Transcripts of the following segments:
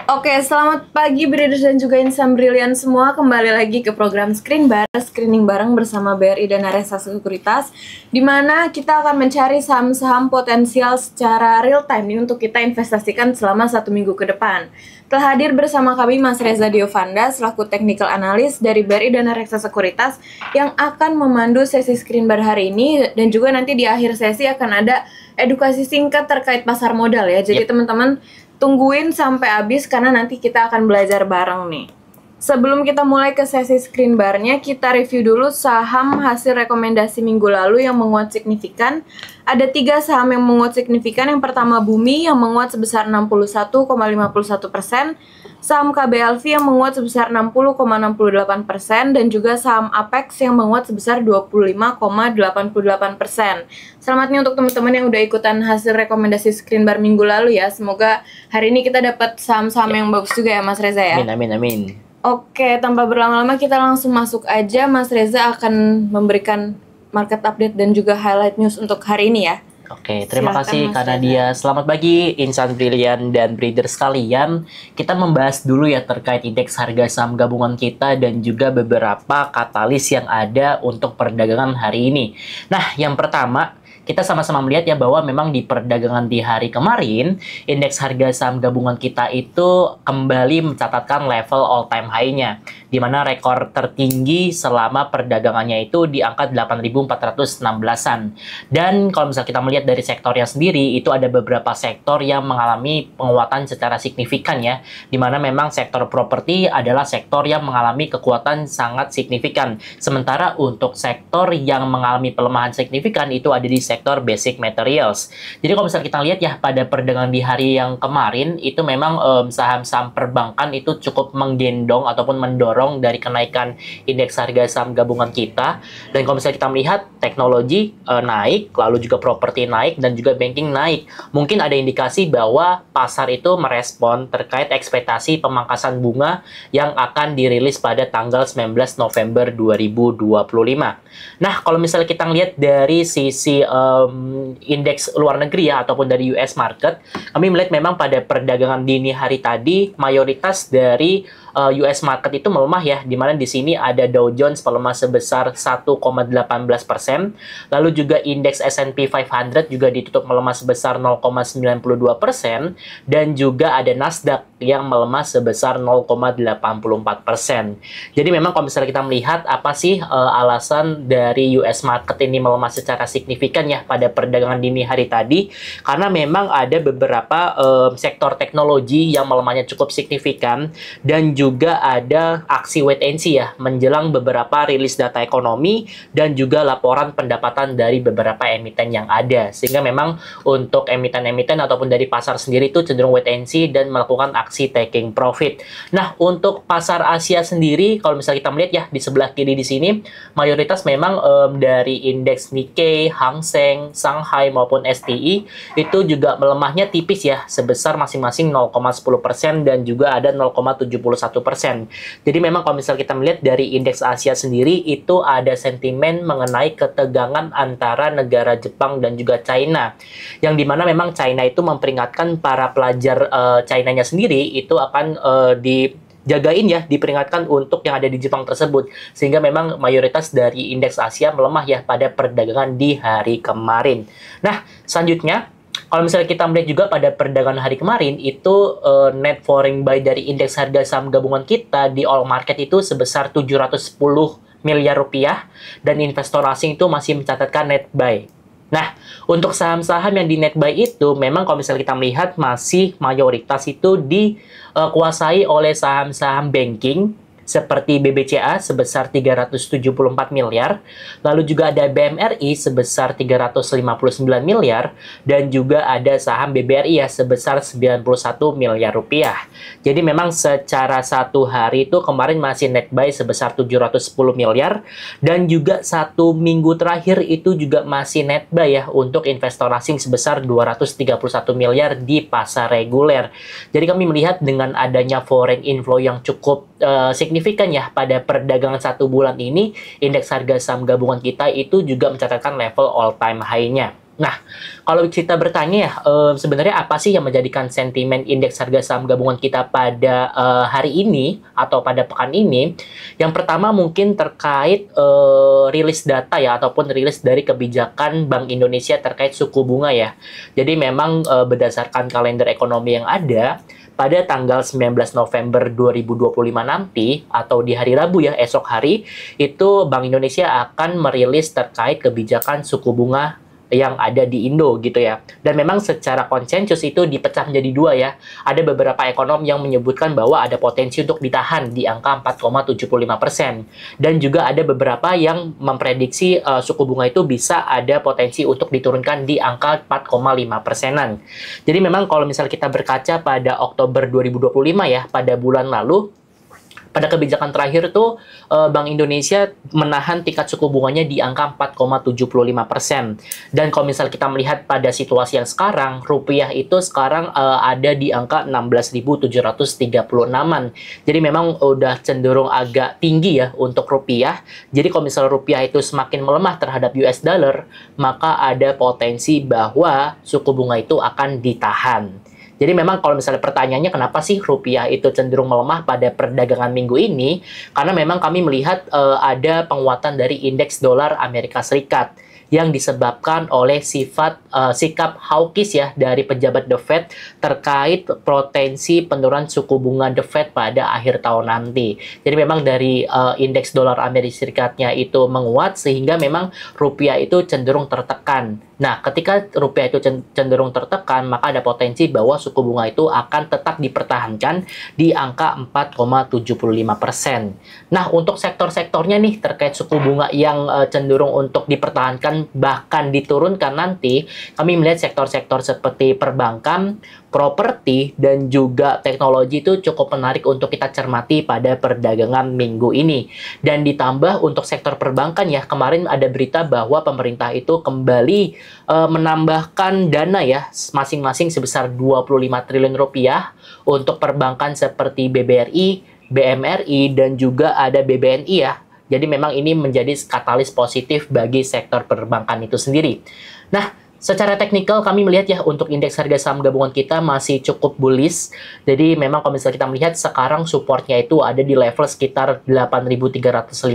Oke, selamat pagi Breeders dan juga insan brilian semua. Kembali lagi ke program Screening bareng bersama BRI dan Reksa Sekuritas, di mana kita akan mencari saham-saham potensial secara real time nih untuk kita investasikan selama 1 minggu ke depan. Telah hadir bersama kami Mas Reza Diovanda selaku Technical Analyst dari BRI dan Reksa Sekuritas yang akan memandu sesi screen bar hari ini, dan juga nanti di akhir sesi akan ada edukasi singkat terkait pasar modal ya. Jadi teman-teman tungguin sampai habis karena nanti kita akan belajar bareng nih. Sebelum kita mulai ke sesi screen barnya, kita review dulu saham hasil rekomendasi minggu lalu yang menguat signifikan. Ada 3 saham yang menguat signifikan. Yang pertama Bumi yang menguat sebesar 61,51%, saham KBLV yang menguat sebesar 60,68%, dan juga saham Apex yang menguat sebesar 25,88%. Selamat nih untuk teman-teman yang udah ikutan hasil rekomendasi screen bar minggu lalu ya. Semoga hari ini kita dapat saham-saham yang bagus juga ya Mas Reza ya. Amin, amin, amin. Oke, tanpa berlama-lama kita langsung masuk aja. Mas Reza akan memberikan market update dan juga highlight news untuk hari ini ya. Oke, terima Silakan, kasih Mas Kak Reza. Nadia. Selamat pagi insan brilian dan breeders sekalian. Kita membahas dulu ya terkait indeks harga saham gabungan kita dan juga beberapa katalis yang ada untuk perdagangan hari ini. Nah, yang pertama, kita sama-sama melihat ya bahwa memang di perdagangan di hari kemarin, indeks harga saham gabungan kita itu kembali mencatatkan level all-time high-nya, di mana rekor tertinggi selama perdagangannya itu di angka 8.416-an. Dan kalau misalnya kita melihat dari sektornya sendiri, itu ada beberapa sektor yang mengalami penguatan secara signifikan ya, di mana memang sektor properti adalah sektor yang mengalami kekuatan sangat signifikan. Sementara untuk sektor yang mengalami pelemahan signifikan itu ada di sektor basic materials. Jadi kalau misalnya kita lihat ya pada perdagangan di hari yang kemarin itu memang saham-saham perbankan itu cukup menggendong ataupun mendorong dari kenaikan indeks harga saham gabungan kita. Dan kalau misalnya kita melihat teknologi naik, lalu juga properti naik, dan juga banking naik. Mungkin ada indikasi bahwa pasar itu merespon terkait ekspektasi pemangkasan bunga yang akan dirilis pada tanggal 19 November 2025. Nah, kalau misalnya kita lihat dari sisi indeks luar negeri ya, ataupun dari US market, kami melihat memang pada perdagangan dini hari tadi, mayoritas dari US market itu melemah ya, di mana di sini ada Dow Jones melemah sebesar 1,18%, lalu juga indeks S&P 500 juga ditutup melemah sebesar 0,92%, dan juga ada Nasdaq yang melemah sebesar 0,84%. Jadi memang kalau misalnya kita melihat apa sih alasan dari US market ini melemah secara signifikan ya pada perdagangan dini hari tadi, karena memang ada beberapa sektor teknologi yang melemahnya cukup signifikan, dan juga ada aksi wait and see ya menjelang beberapa rilis data ekonomi dan juga laporan pendapatan dari beberapa emiten yang ada, sehingga memang untuk emiten-emiten ataupun dari pasar sendiri itu cenderung wait and see dan melakukan aksi taking profit. Nah, untuk pasar Asia sendiri kalau misalnya kita melihat ya di sebelah kiri di sini, mayoritas memang dari indeks Nikkei, Hang Seng, Shanghai maupun STI itu juga melemahnya tipis ya, sebesar masing-masing 0,10% dan juga ada 0,71%. Jadi memang kalau misalnya kita melihat dari indeks Asia sendiri itu ada sentimen mengenai ketegangan antara negara Jepang dan juga China, yang dimana memang China itu memperingatkan para pelajar China-nya sendiri itu akan dijagain ya, diperingatkan untuk yang ada di Jepang tersebut, sehingga memang mayoritas dari indeks Asia melemah ya pada perdagangan di hari kemarin. Nah, selanjutnya kalau misalnya kita melihat juga pada perdagangan hari kemarin itu net foreign buy dari indeks harga saham gabungan kita di all market itu sebesar 710 miliar rupiah, dan investor asing itu masih mencatatkan net buy. Nah, untuk saham-saham yang di net buy itu memang kalau misalnya kita melihat masih mayoritas itu dikuasai oleh saham-saham banking seperti BBCA sebesar 374 miliar, lalu juga ada BMRI sebesar 359 miliar, dan juga ada saham BBRI ya sebesar 91 miliar rupiah. Jadi memang secara satu hari itu kemarin masih net buy sebesar 710 miliar, dan juga 1 minggu terakhir itu juga masih net buy ya untuk investor asing sebesar 231 miliar di pasar reguler. Jadi kami melihat dengan adanya foreign inflow yang cukup signifikan ya pada perdagangan 1 bulan ini, indeks harga saham gabungan kita itu juga mencatatkan level all time high-nya. Nah, kalau kita bertanya ya, sebenarnya apa sih yang menjadikan sentimen indeks harga saham gabungan kita pada hari ini atau pada pekan ini? Yang pertama mungkin terkait rilis data ya, ataupun rilis dari kebijakan Bank Indonesia terkait suku bunga ya. Jadi memang berdasarkan kalender ekonomi yang ada, pada tanggal 19 November 2025 nanti, atau di hari Rabu ya, esok hari, itu Bank Indonesia akan merilis terkait kebijakan suku bunga yang ada di Indo gitu ya. Dan memang secara konsensus itu dipecah menjadi dua ya. Ada beberapa ekonom yang menyebutkan bahwa ada potensi untuk ditahan di angka 4,75%. Dan juga ada beberapa yang memprediksi suku bunga itu bisa ada potensi untuk diturunkan di angka 4,5%-an. Jadi memang kalau misalnya kita berkaca pada Oktober 2025 ya, pada bulan lalu, pada kebijakan terakhir tuh Bank Indonesia menahan tingkat suku bunganya di angka 4,75%. Dan kalau misal kita melihat pada situasi yang sekarang, rupiah itu sekarang ada di angka 16.736-an. Jadi memang udah cenderung agak tinggi ya untuk rupiah. Jadi kalau misal rupiah itu semakin melemah terhadap US dollar, maka ada potensi bahwa suku bunga itu akan ditahan. Jadi memang kalau misalnya pertanyaannya kenapa sih rupiah itu cenderung melemah pada perdagangan minggu ini? Karena memang kami melihat ada penguatan dari indeks dolar Amerika Serikat yang disebabkan oleh sikap hawkish ya dari pejabat The Fed terkait potensi penurunan suku bunga The Fed pada akhir tahun nanti. Jadi memang dari indeks dolar Amerika Serikatnya itu menguat sehingga memang rupiah itu cenderung tertekan. Nah, ketika rupiah itu cenderung tertekan, maka ada potensi bahwa suku bunga itu akan tetap dipertahankan di angka 4,75%. Nah, untuk sektor-sektornya nih terkait suku bunga yang cenderung untuk dipertahankan bahkan diturunkan nanti, kami melihat sektor-sektor seperti perbankan, properti, dan juga teknologi itu cukup menarik untuk kita cermati pada perdagangan minggu ini. Dan ditambah untuk sektor perbankan ya, kemarin ada berita bahwa pemerintah itu kembali menambahkan dana ya, masing-masing sebesar 25 triliun rupiah untuk perbankan seperti BBRI, BMRI, dan juga ada BBNI ya. Jadi memang ini menjadi katalis positif bagi sektor perbankan itu sendiri. Nah, secara teknikal kami melihat ya untuk indeks harga saham gabungan kita masih cukup bullish. Jadi memang kalau misalnya kita melihat sekarang supportnya itu ada di level sekitar 8.355.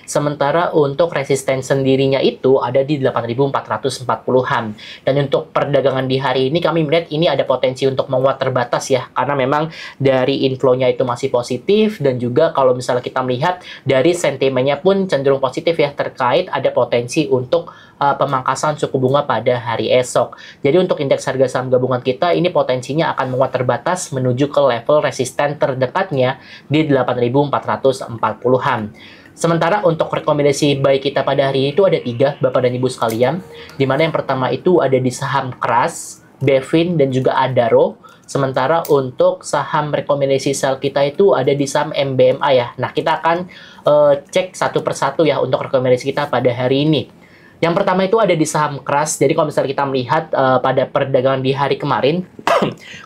Sementara untuk resisten sendirinya itu ada di 8.440-an. Dan untuk perdagangan di hari ini kami melihat ini ada potensi untuk menguat terbatas ya. Karena memang dari inflow-nya itu masih positif. Dan juga kalau misalnya kita melihat dari sentimennya pun cenderung positif ya terkait ada potensi untuk pemangkasan suku bunga pada hari esok. Jadi untuk indeks harga saham gabungan kita ini potensinya akan menguat terbatas menuju ke level resisten terdekatnya di 8.440-an. Sementara untuk rekomendasi buy kita pada hari ini itu ada 3, Bapak dan Ibu sekalian. Dimana yang pertama itu ada di saham KRAS, Bevin, dan juga Adaro. Sementara untuk saham rekomendasi sell kita itu ada di saham MBMA ya. Nah, kita akan cek satu persatu ya untuk rekomendasi kita pada hari ini. Yang pertama itu ada di saham KRAS. Jadi kalau misalnya kita melihat pada perdagangan di hari kemarin,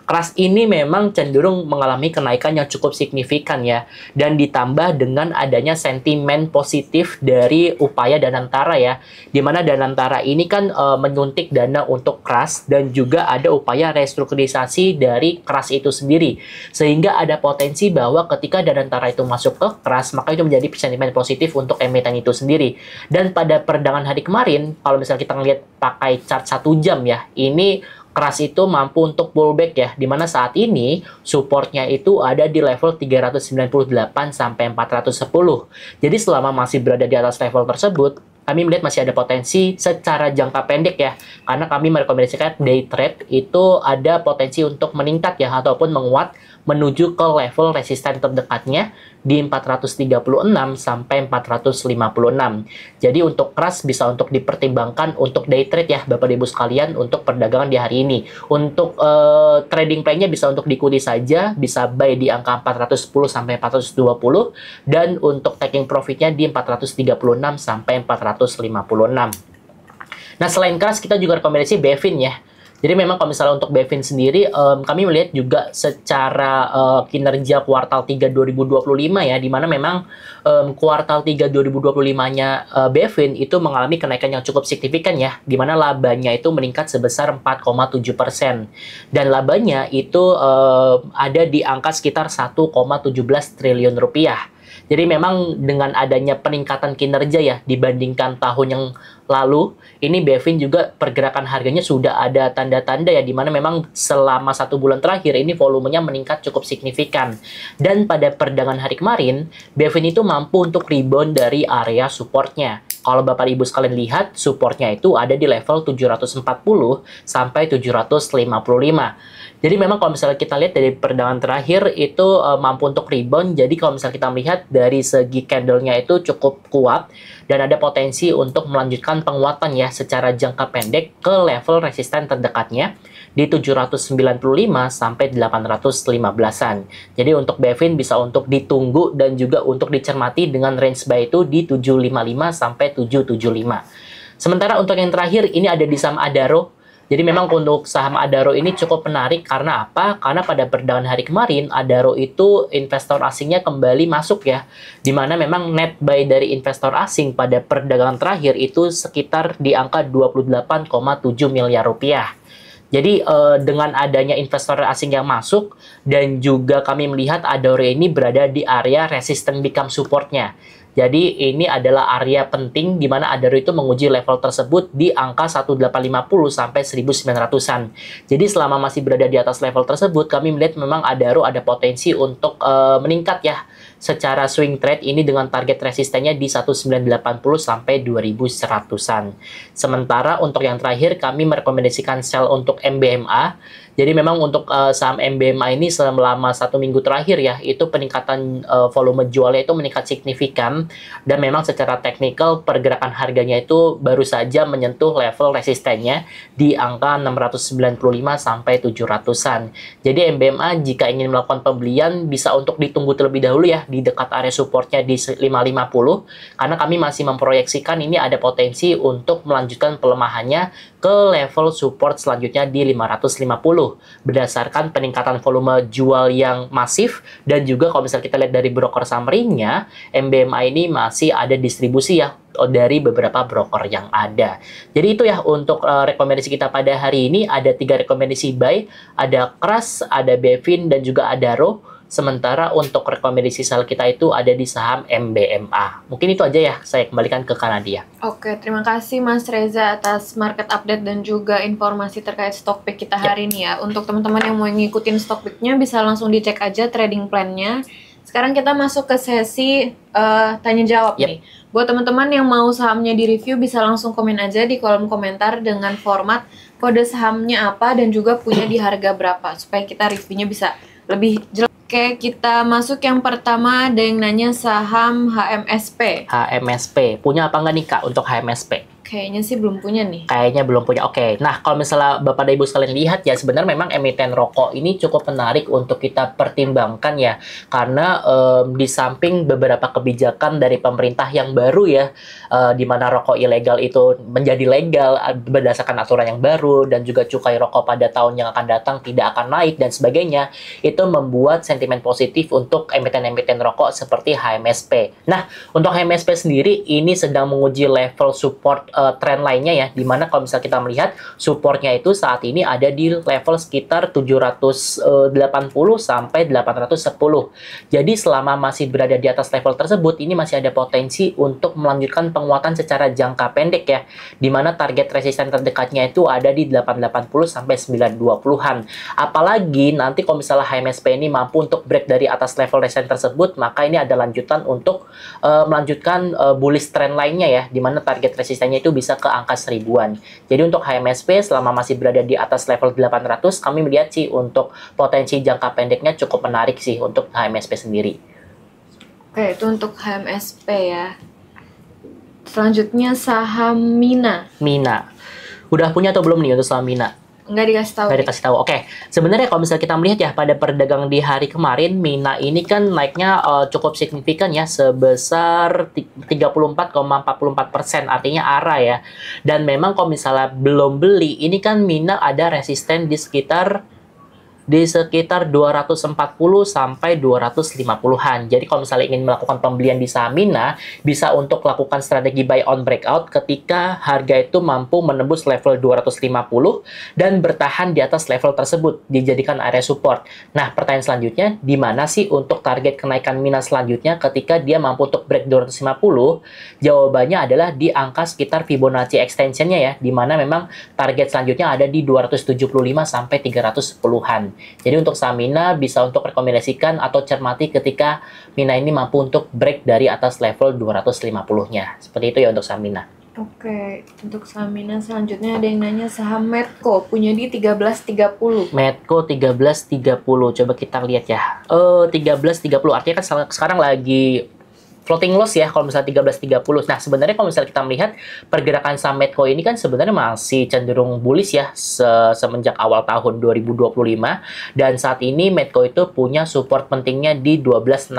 KRAS ini memang cenderung mengalami kenaikan yang cukup signifikan ya. Dan ditambah dengan adanya sentimen positif dari upaya Danantara ya. Dimana Danantara ini kan menyuntik dana untuk KRAS dan juga ada upaya restrukturisasi dari KRAS itu sendiri. Sehingga ada potensi bahwa ketika Danantara itu masuk ke KRAS, maka itu menjadi sentimen positif untuk emiten itu sendiri. Dan pada perdagangan hari kemarin, kalau misalnya kita ngelihat pakai chart 1 jam ya, ini KRAS itu mampu untuk pullback ya, dimana saat ini supportnya itu ada di level 398 sampai 410. Jadi selama masih berada di atas level tersebut, kami melihat masih ada potensi secara jangka pendek ya, karena kami merekomendasikan day trade itu ada potensi untuk meningkat ya, ataupun menguat menuju ke level resisten terdekatnya di 436 sampai 456. Jadi untuk KRAS bisa untuk dipertimbangkan untuk day trade ya Bapak Ibu sekalian untuk perdagangan di hari ini. Untuk trading plan-nya bisa untuk diikuti saja, bisa buy di angka 410 sampai 420 dan untuk taking profit-nya di 436 sampai 456. Nah, selain KRAS kita juga rekomendasi Bevin ya. Jadi memang kalau misalnya untuk Bevin sendiri, kami melihat juga secara kinerja kuartal 3 2025 ya, di mana memang kuartal 3 2025-nya Bevin itu mengalami kenaikan yang cukup signifikan ya, di mana labanya itu meningkat sebesar 4,7%. Dan labanya itu ada di angka sekitar 1,17 triliun rupiah. Jadi memang dengan adanya peningkatan kinerja ya dibandingkan tahun yang lalu, ini Bevin juga pergerakan harganya sudah ada tanda-tanda ya, di mana memang selama 1 bulan terakhir ini volumenya meningkat cukup signifikan. Dan pada perdagangan hari kemarin, Bevin itu mampu untuk rebound dari area supportnya. Kalau Bapak Ibu sekalian lihat, supportnya itu ada di level 740 sampai 755. Jadi memang kalau misalnya kita lihat dari perdagangan terakhir itu mampu untuk rebound. Jadi kalau misalnya kita melihat dari segi candle-nya itu cukup kuat dan ada potensi untuk melanjutkan penguatan ya secara jangka pendek ke level resisten terdekatnya di 795 sampai 815-an. Jadi untuk Bevin bisa untuk ditunggu dan juga untuk dicermati dengan range buy itu di 755 sampai 775. Sementara untuk yang terakhir ini ada di saham Adaro. Jadi memang untuk saham Adaro ini cukup menarik karena apa? Karena pada perdagangan hari kemarin Adaro itu investor asingnya kembali masuk ya. Dimana memang net buy dari investor asing pada perdagangan terakhir itu sekitar di angka 28,7 miliar rupiah. Jadi dengan adanya investor asing yang masuk dan juga kami melihat Adaro ini berada di area resistance become supportnya. Jadi ini adalah area penting di mana Adaro itu menguji level tersebut di angka 1850 sampai 1900-an. Jadi selama masih berada di atas level tersebut, kami melihat memang Adaro ada potensi untuk meningkat ya secara swing trade ini dengan target resistennya di 1980 sampai 2100-an. Sementara untuk yang terakhir kami merekomendasikan sell untuk MBMA. Jadi memang untuk saham MBMA ini selama 1 minggu terakhir ya, itu peningkatan volume jualnya itu meningkat signifikan dan memang secara teknikal pergerakan harganya itu baru saja menyentuh level resistennya di angka 695 sampai 700-an. Jadi MBMA jika ingin melakukan pembelian bisa untuk ditunggu terlebih dahulu ya di dekat area supportnya di 550 karena kami masih memproyeksikan ini ada potensi untuk melanjutkan pelemahannya ke level support selanjutnya di 550 berdasarkan peningkatan volume jual yang masif dan juga kalau misalnya kita lihat dari broker summary-nya MBMA ini masih ada distribusi ya dari beberapa broker yang ada. Jadi itu ya untuk rekomendasi kita pada hari ini. Ada 3 rekomendasi buy, ada Kras, ada Bevin dan juga Adaro. Sementara untuk rekomendasi sell kita itu ada di saham MBMA. Mungkin itu aja ya, saya kembalikan ke Kanadia. Oke, terima kasih Mas Reza atas market update dan juga informasi terkait stock pick kita hari ini ya. Untuk teman-teman yang mau ngikutin stock picknya bisa langsung dicek aja trading plan-nya. Sekarang kita masuk ke sesi tanya jawab nih. Buat teman-teman yang mau sahamnya di review bisa langsung komen aja di kolom komentar dengan format kode sahamnya apa dan juga punya di harga berapa supaya kita reviewnya bisa lebih jelas. Oke, kita masuk yang pertama, ada yang nanya saham HMSP. HMSP, punya apa nggak nih Kak untuk HMSP? Kayaknya sih belum punya nih. Kayaknya belum punya. Oke. Nah, kalau misalnya Bapak dan Ibu sekalian lihat ya, sebenarnya memang emiten rokok ini cukup menarik untuk kita pertimbangkan ya. Karena di samping beberapa kebijakan dari pemerintah yang baru ya, di mana rokok ilegal itu menjadi legal berdasarkan aturan yang baru dan juga cukai rokok pada tahun yang akan datang tidak akan naik dan sebagainya, itu membuat sentimen positif untuk emiten-emiten rokok seperti HMSP. Nah, untuk HMSP sendiri ini sedang menguji level support tren lainnya ya, dimana kalau misalnya kita melihat supportnya itu saat ini ada di level sekitar 780 sampai 810. Jadi selama masih berada di atas level tersebut, ini masih ada potensi untuk melanjutkan penguatan secara jangka pendek ya, dimana target resisten terdekatnya itu ada di 880 sampai 920-an. Apalagi nanti kalau misalnya HMSP ini mampu untuk break dari atas level resisten tersebut, maka ini ada lanjutan untuk melanjutkan bullish trend lainnya ya, dimana target resistennya itu bisa ke angka 1000-an. Jadi untuk HMSP selama masih berada di atas level 800, kami melihat sih untuk potensi jangka pendeknya cukup menarik sih untuk HMSP sendiri. Oke, itu untuk HMSP ya. Selanjutnya saham Mina. Mina. Udah punya atau belum nih untuk saham Mina? Nggak dikasih tahu. Nggak dikasih tahu. Oke, sebenarnya kalau misalnya kita melihat ya pada perdagangan di hari kemarin, Mina ini kan naiknya cukup signifikan ya, sebesar 34,44%, artinya arah ya. Dan memang kalau misalnya belum beli, ini kan Mina ada resisten di sekitar 240 sampai 250-an. Jadi kalau misalnya ingin melakukan pembelian di saham Mina, bisa untuk lakukan strategi buy on breakout ketika harga itu mampu menembus level 250 dan bertahan di atas level tersebut, dijadikan area support. Nah, pertanyaan selanjutnya, di mana sih untuk target kenaikan Mina selanjutnya ketika dia mampu untuk break 250? Jawabannya adalah di angka sekitar Fibonacci extension-nya ya, di mana memang target selanjutnya ada di 275 sampai 310-an. Jadi untuk saham Mina bisa untuk rekomendasikan atau cermati ketika Mina ini mampu untuk break dari atas level 250-nya. Seperti itu ya untuk saham Mina. Oke, untuk saham Mina selanjutnya ada yang nanya saham Medco punya di 13.30. Medco 13.30. Coba kita lihat ya. 13.30 artinya kan sekarang lagi floating loss ya kalau misalnya 13.30. Nah, sebenarnya kalau misalnya kita melihat pergerakan saham Medco ini kan sebenarnya masih cenderung bullish ya semenjak awal tahun 2025, dan saat ini Medco itu punya support pentingnya di 12.65.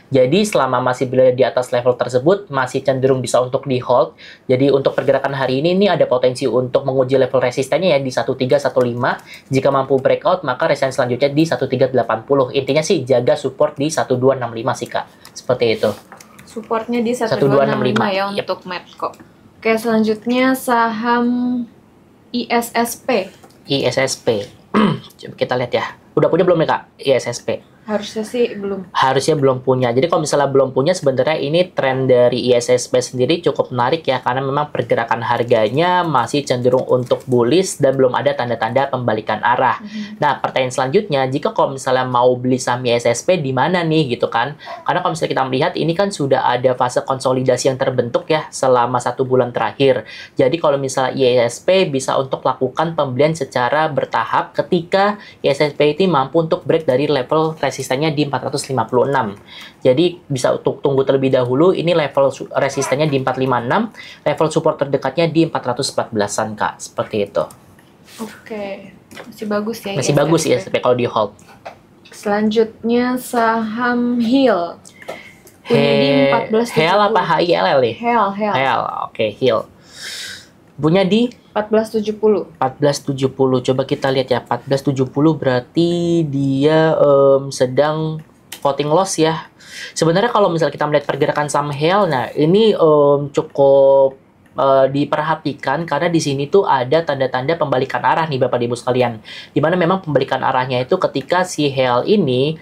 Jadi selama masih berada di atas level tersebut masih cenderung bisa untuk di hold. Jadi untuk pergerakan hari ini ada potensi untuk menguji level resistennya ya di 1315. Jika mampu breakout maka resisten selanjutnya di 1380. Intinya sih jaga support di 1265 sih Kak. Seperti itu. Supportnya di 1265 ya untuk Medco. Oke, selanjutnya saham ISSP. ISSP. Coba kita lihat ya. Udah punya belum nih Kak ISSP? Harusnya sih belum. Harusnya belum punya. Jadi kalau misalnya belum punya, sebenarnya ini tren dari ISSP sendiri cukup menarik ya, karena memang pergerakan harganya masih cenderung untuk bullish dan belum ada tanda-tanda pembalikan arah. Nah, pertanyaan selanjutnya, jika kalau misalnya mau beli saham ISSP di mana nih gitu kan? Karena kalau misalnya kita melihat ini kan sudah ada fase konsolidasi yang terbentuk ya selama 1 bulan terakhir. Jadi kalau misalnya ISSP bisa untuk lakukan pembelian secara bertahap ketika ISSP ini mampu untuk break dari level resistennya di 456. Jadi bisa untuk tunggu terlebih dahulu, ini level resistennya di 456, level support terdekatnya di 414-an Kak, seperti itu. Oke, masih bagus ya. Masih bagus ya kalau di hold. Selanjutnya saham HIL. Punya di 14.70. HIL apa HILL nih? HIL, oke, HIL. Punya di 14.70. 14.70. Coba kita lihat ya. 14.70 berarti dia sedang floating loss ya. Sebenarnya kalau misalnya kita melihat pergerakan saham HIL, nah ini cukup diperhatikan karena di sini tuh ada tanda-tanda pembalikan arah nih Bapak Ibu sekalian. Dimana memang pembalikan arahnya itu ketika si HIL ini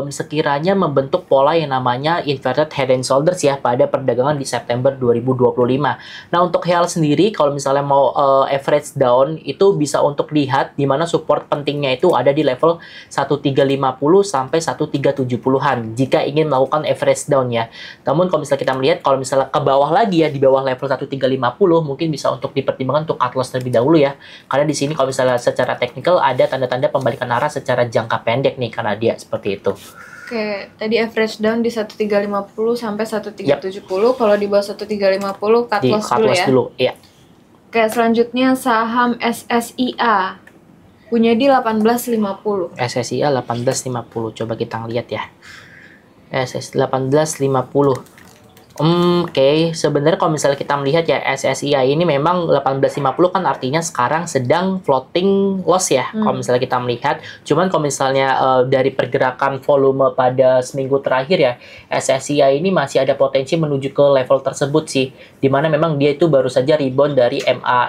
sekiranya membentuk pola yang namanya inverted head and shoulders ya pada perdagangan di September 2025. Nah, untuk HIL sendiri kalau misalnya mau average down itu bisa untuk lihat di mana support pentingnya itu ada di level 1350 sampai 1370-an jika ingin melakukan average down ya. Namun kalau misalnya kita melihat kalau misalnya ke bawah lagi ya di bawah level 1350 mungkin bisa untuk dipertimbangkan untuk cut loss terlebih dahulu ya. Karena di sini kalau misalnya secara teknikal ada tanda-tanda pembalikan arah secara jangka pendek nih karena dia seperti itu. Oke, tadi average down di 1350 sampai 1370. Kalau di bawah 1350 cut loss dulu ya. Iya. Oke, selanjutnya saham SSIA. Punya di 18.50. SSIA 18.50. Coba kita lihat ya. SS 18.50. Oke, sebenarnya kalau misalnya kita melihat ya SSIA ini memang 18.50 kan artinya sekarang sedang floating loss ya. Kalau misalnya kita melihat, cuman kalau misalnya dari pergerakan volume pada seminggu terakhir ya, SSIA ini masih ada potensi menuju ke level tersebut sih. Dimana memang dia itu baru saja rebound dari MA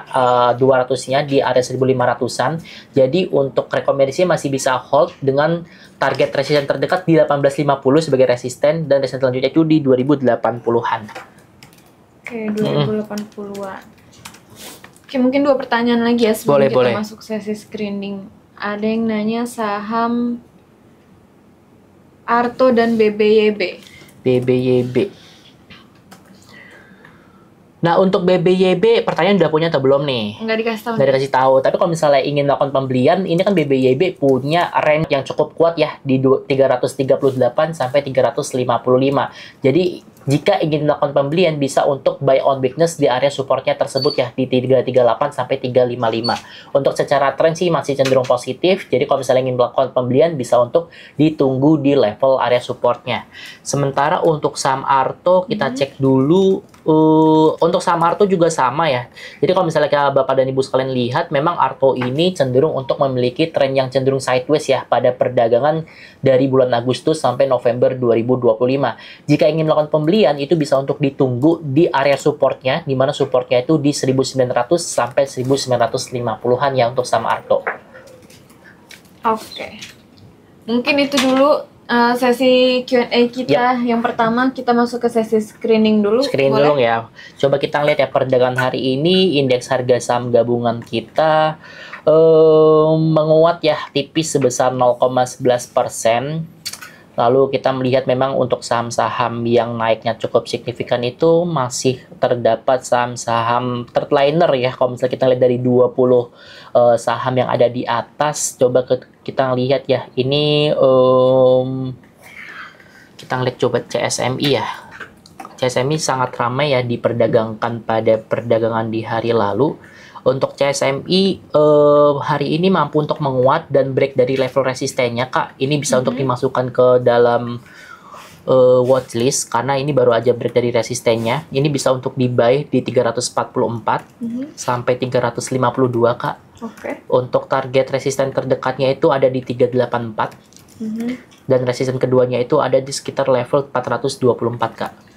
200-nya di area 1.500-an. Jadi untuk rekomendasi masih bisa hold dengan target resisten terdekat di 1850 sebagai resisten dan resisten selanjutnya itu di 2080-an. Oke, 2080-an. Oke, mungkin 2 pertanyaan lagi ya sebelum kita masuk sesi screening. Ada yang nanya saham Arto dan BBYB. BBYB. Nah, untuk BBYB pertanyaan udah punya atau belum nih? Nggak dikasih tahu. Nggak dikasih tahu. Tapi kalau misalnya ingin melakukan pembelian, ini kan BBYB punya range yang cukup kuat ya di 338 sampai 355. Jadi jika ingin melakukan pembelian bisa untuk buy on weakness di area supportnya tersebut ya di 338 sampai 355. Untuk secara tren sih masih cenderung positif. Jadi kalau misalnya ingin melakukan pembelian bisa untuk ditunggu di level area supportnya. Sementara untuk saham Arto kita cek dulu. Untuk saham Arto juga sama ya. Jadi kalau misalnya Bapak dan Ibu sekalian lihat, memang Arto ini cenderung untuk memiliki tren yang cenderung sideways ya pada perdagangan dari bulan Agustus sampai November 2025. Jika ingin melakukan pembelian, itu bisa untuk ditunggu di area supportnya, di mana supportnya itu di 1900 sampai 1950-an ya untuk saham Arto. Oke. Mungkin itu dulu sesi Q&A kita. Yang pertama kita masuk ke sesi screening dulu. Screening dulu ya. Coba kita lihat ya perdagangan hari ini indeks harga saham gabungan kita menguat ya tipis sebesar 0,11%. Lalu kita melihat memang untuk saham-saham yang naiknya cukup signifikan itu masih terdapat saham-saham third liner ya. Kalau misalnya kita lihat dari 20 saham yang ada di atas, coba kita lihat ya. Ini kita lihat coba CSMI ya. CSMI sangat ramai ya diperdagangkan pada perdagangan di hari lalu. Untuk CSMI hari ini mampu untuk menguat dan break dari level resistennya Kak. Ini bisa untuk dimasukkan ke dalam watchlist karena ini baru aja break dari resistennya. Ini bisa untuk di buy di 344 sampai 352 Kak. Untuk target resisten terdekatnya itu ada di 384 dan resisten keduanya itu ada di sekitar level 424 Kak.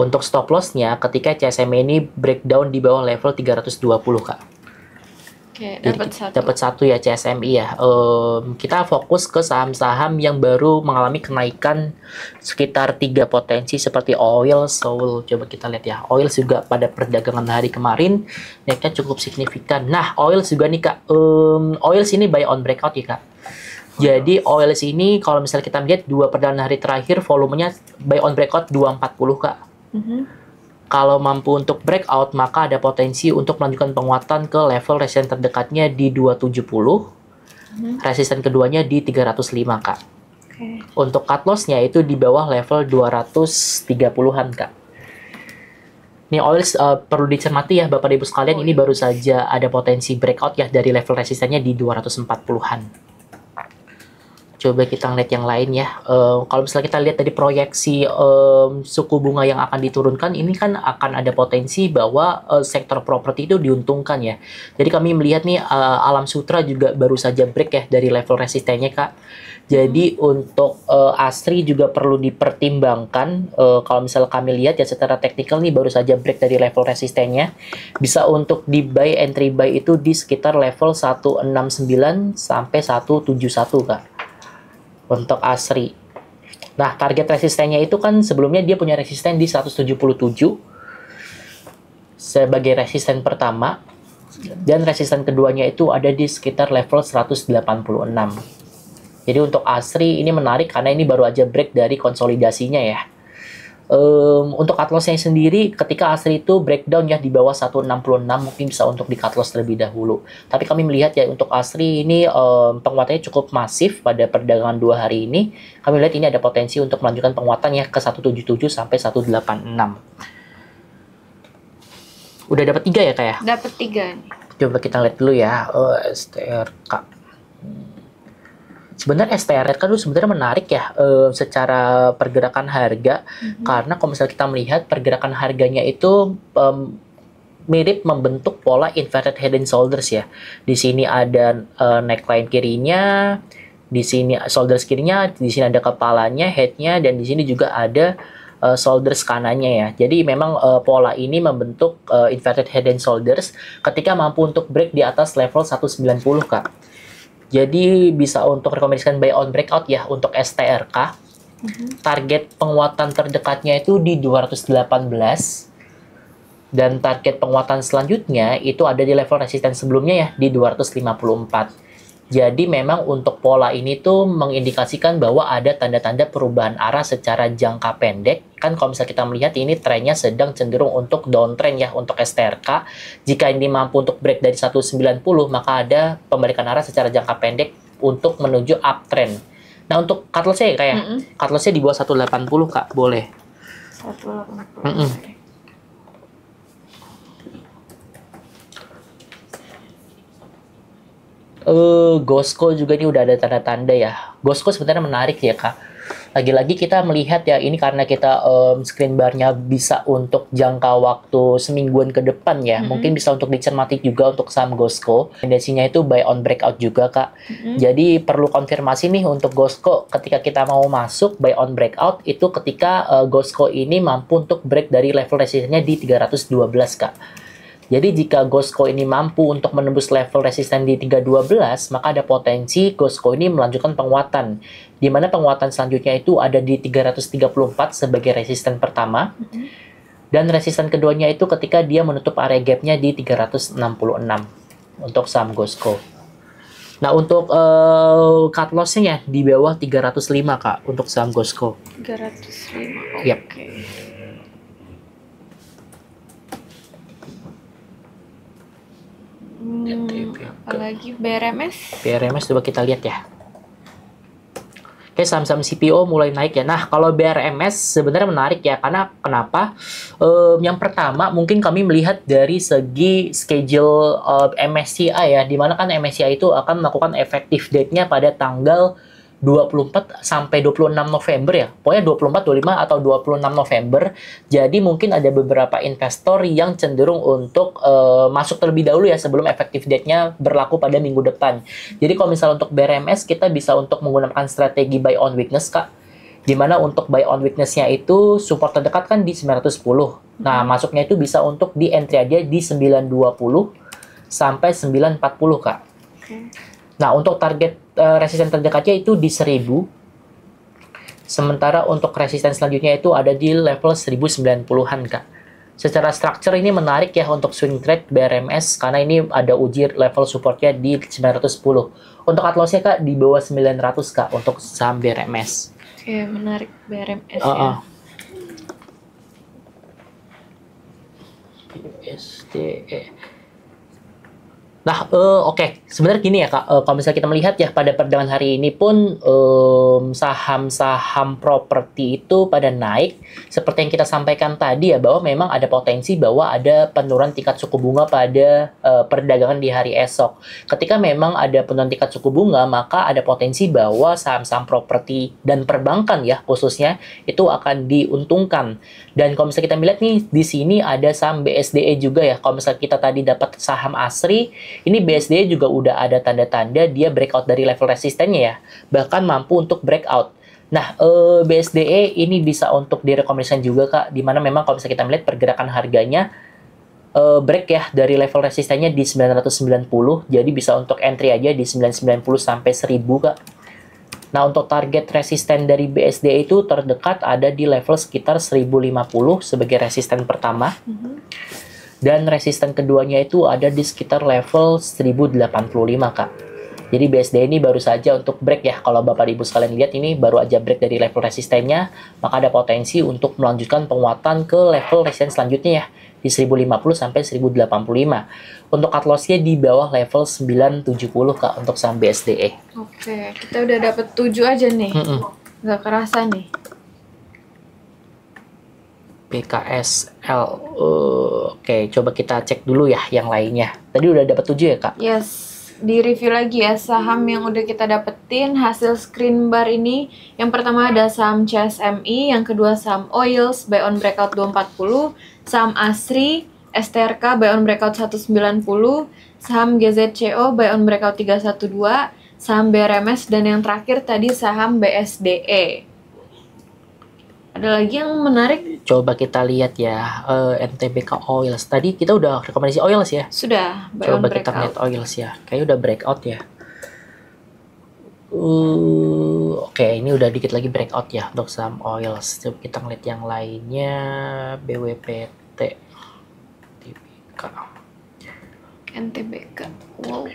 Untuk stop loss-nya ketika CSMI ini breakdown di bawah level 320 Kak. Oke, dapat satu ya CSMI ya. Kita fokus ke saham-saham yang baru mengalami kenaikan sekitar 3 potensi seperti oil, Soul. Coba kita lihat ya. Oil juga pada perdagangan hari kemarin naiknya cukup signifikan. Nah, oil juga nih Kak. Oil sini buy on breakout ya Kak. Jadi oil sini kalau misalnya kita lihat 2 perdagangan hari terakhir volumenya buy on breakout 240 Kak. Kalau mampu untuk breakout maka ada potensi untuk melanjutkan penguatan ke level resisten terdekatnya di 270. Resisten keduanya di 305 Kak. Untuk cut loss-nya itu di bawah level 230-an Kak. Ini oil perlu dicermati ya Bapak Ibu sekalian, ini baru saja ada potensi breakout ya dari level resistennya di 240-an. Coba kita ngeliat yang lain ya. Kalau misalnya kita lihat dari proyeksi suku bunga yang akan diturunkan, ini kan akan ada potensi bahwa sektor properti itu diuntungkan ya. Jadi kami melihat nih Alam Sutra juga baru saja break ya dari level resistennya Kak. Jadi untuk ASRI juga perlu dipertimbangkan. Kalau misalnya kami lihat ya secara teknikal nih baru saja break dari level resistennya. Bisa untuk di buy, entry buy itu di sekitar level 169 sampai 171 Kak. Untuk ASRI. Nah, target resistennya itu kan sebelumnya dia punya resisten di 177 sebagai resisten pertama dan resisten keduanya itu ada di sekitar level 186. Jadi untuk ASRI ini menarik karena ini baru aja break dari konsolidasinya ya. Untuk cut loss-nya sendiri ketika ASRI itu breakdown ya di bawah 166 mungkin bisa untuk di cut loss terlebih dahulu. Tapi kami melihat ya untuk ASRI ini penguatannya cukup masif pada perdagangan 2 hari ini. Kami lihat ini ada potensi untuk melanjutkan penguatan ya ke 177 sampai 186. Udah dapat 3 ya Kak ya? Dapat 3 nih. Coba kita lihat dulu ya. STRK. Sebenarnya STRK itu sebenarnya menarik ya secara pergerakan harga karena kalau misalnya kita melihat pergerakan harganya itu mirip membentuk pola inverted head and shoulders ya. Di sini ada neckline kirinya, di sini shoulders kirinya, di sini ada kepalanya, headnya, dan di sini juga ada shoulders kanannya ya. Jadi memang pola ini membentuk inverted head and shoulders ketika mampu untuk break di atas level 190 Kak. Jadi bisa untuk rekomendasikan buy on breakout ya untuk STRK. Target penguatan terdekatnya itu di 218 dan target penguatan selanjutnya itu ada di level resisten sebelumnya ya di 254. Jadi memang untuk pola ini tuh mengindikasikan bahwa ada tanda-tanda perubahan arah secara jangka pendek. Kan kalau misalnya kita melihat ini trennya sedang cenderung untuk downtrend ya untuk STRK. Jika ini mampu untuk break dari 190, maka ada pembalikan arah secara jangka pendek untuk menuju uptrend. Nah untuk cut loss-nya ya kayak cut loss-nya di bawah 180 Kak, boleh. 180. Gosco juga ini udah ada tanda-tanda ya. Gosco sebenarnya menarik ya Kak. Lagi-lagi kita melihat ya ini karena kita screen bar-nya bisa untuk jangka waktu semingguan ke depan ya. Mungkin bisa untuk dicermati juga untuk saham Gosco. Tendensinya itu buy on breakout juga Kak. Jadi perlu konfirmasi nih untuk Gosco ketika kita mau masuk buy on breakout itu ketika Gosco ini mampu untuk break dari level resistennya di 312 Kak. Jadi jika Gosco ini mampu untuk menembus level resisten di 312, maka ada potensi Gosco ini melanjutkan penguatan. Di mana penguatan selanjutnya itu ada di 334 sebagai resisten pertama. Dan resisten keduanya itu ketika dia menutup area gap-nya di 366 untuk saham Gosco. Nah, untuk cut loss-nya ya di bawah 305 Kak untuk saham Gosco. 305. Yap. Oke. Apalagi BRMS. BRMS coba kita lihat ya. Oke, saham-saham CPO mulai naik ya. Nah, kalau BRMS sebenarnya menarik ya. Karena kenapa? Yang pertama, mungkin kami melihat dari segi schedule MSCI ya. Dimana kan MSCI itu akan melakukan effective date-nya pada tanggal 24 sampai 26 November ya. Pokoknya 24, 25, atau 26 November. Jadi mungkin ada beberapa investor yang cenderung untuk masuk terlebih dahulu ya sebelum effective date-nya berlaku pada minggu depan. Jadi kalau misalnya untuk BRMS kita bisa untuk menggunakan strategi buy on weakness Kak. Dimana untuk buy on weakness-nya itu support terdekat kan di 910. Nah, masuknya itu bisa untuk di entry aja di 920 sampai 940 Kak. Nah, untuk target resisten terdekatnya itu di 1000. Sementara untuk resisten selanjutnya itu ada di level 1090-an, Kak. Secara structure ini menarik ya untuk swing trade BRMS karena ini ada uji level supportnya di 910. Untuk cut loss-nya, Kak, di bawah 900, Kak, untuk saham BRMS. Oke, menarik BRMS ya. USDE. Nah, oke. Sebenarnya gini ya, Kak. Kalau misalnya kita melihat ya, pada perdagangan hari ini pun saham-saham properti itu pada naik. Seperti yang kita sampaikan tadi ya, bahwa memang ada potensi bahwa ada penurunan tingkat suku bunga pada perdagangan di hari esok. Ketika memang ada penurunan tingkat suku bunga, maka ada potensi bahwa saham-saham properti dan perbankan ya, khususnya, itu akan diuntungkan. Dan kalau misalnya kita melihat nih, di sini ada saham BSDE juga ya. Kalau misalnya kita tadi dapat saham ASRI, ini BSDE juga udah ada tanda-tanda dia breakout dari level resistennya ya. Bahkan mampu untuk breakout. Nah, BSDE ini bisa untuk direkomendasikan juga, Kak. Dimana memang kalau misalnya kita melihat pergerakan harganya, break ya dari level resistennya di 990. Jadi bisa untuk entry aja di 990 sampai 1000, Kak. Nah, untuk target resisten dari BSDE itu terdekat ada di level sekitar 1050 sebagai resisten pertama. Dan resisten keduanya itu ada di sekitar level 1085, Kak. Jadi BSDE ini baru saja untuk break ya. Kalau Bapak Ibu sekalian lihat ini baru aja break dari level resistennya, maka ada potensi untuk melanjutkan penguatan ke level resisten selanjutnya ya, di 1050 sampai 1085. Untuk cut loss-nya di bawah level 970, Kak, untuk saham BSDE. Oke, kita udah dapat 7 aja nih. Nggak kerasa nih. PKSL. Oke, coba kita cek dulu ya yang lainnya. Tadi udah dapat 7 ya, Kak? Yes. Di review lagi ya saham yang udah kita dapetin hasil screen bar ini. Yang pertama ada saham CSMI, yang kedua saham Oils buy on breakout 240, saham ASRI, STRK buy on breakout 190, saham GZCO buy on breakout 312, saham BRMS, dan yang terakhir tadi saham BSDE. Ada lagi yang menarik? Coba kita lihat ya, NTBK Oils. Tadi kita udah rekomendasi Oils ya? Sudah, buy on Coba kita breakout. lihat Oils ya. Kayaknya udah breakout ya. Oke, ini udah dikit lagi breakout ya untuk saham Oils. Coba kita ngeliat yang lainnya. BWPT. NTBK. NTBK. Wow.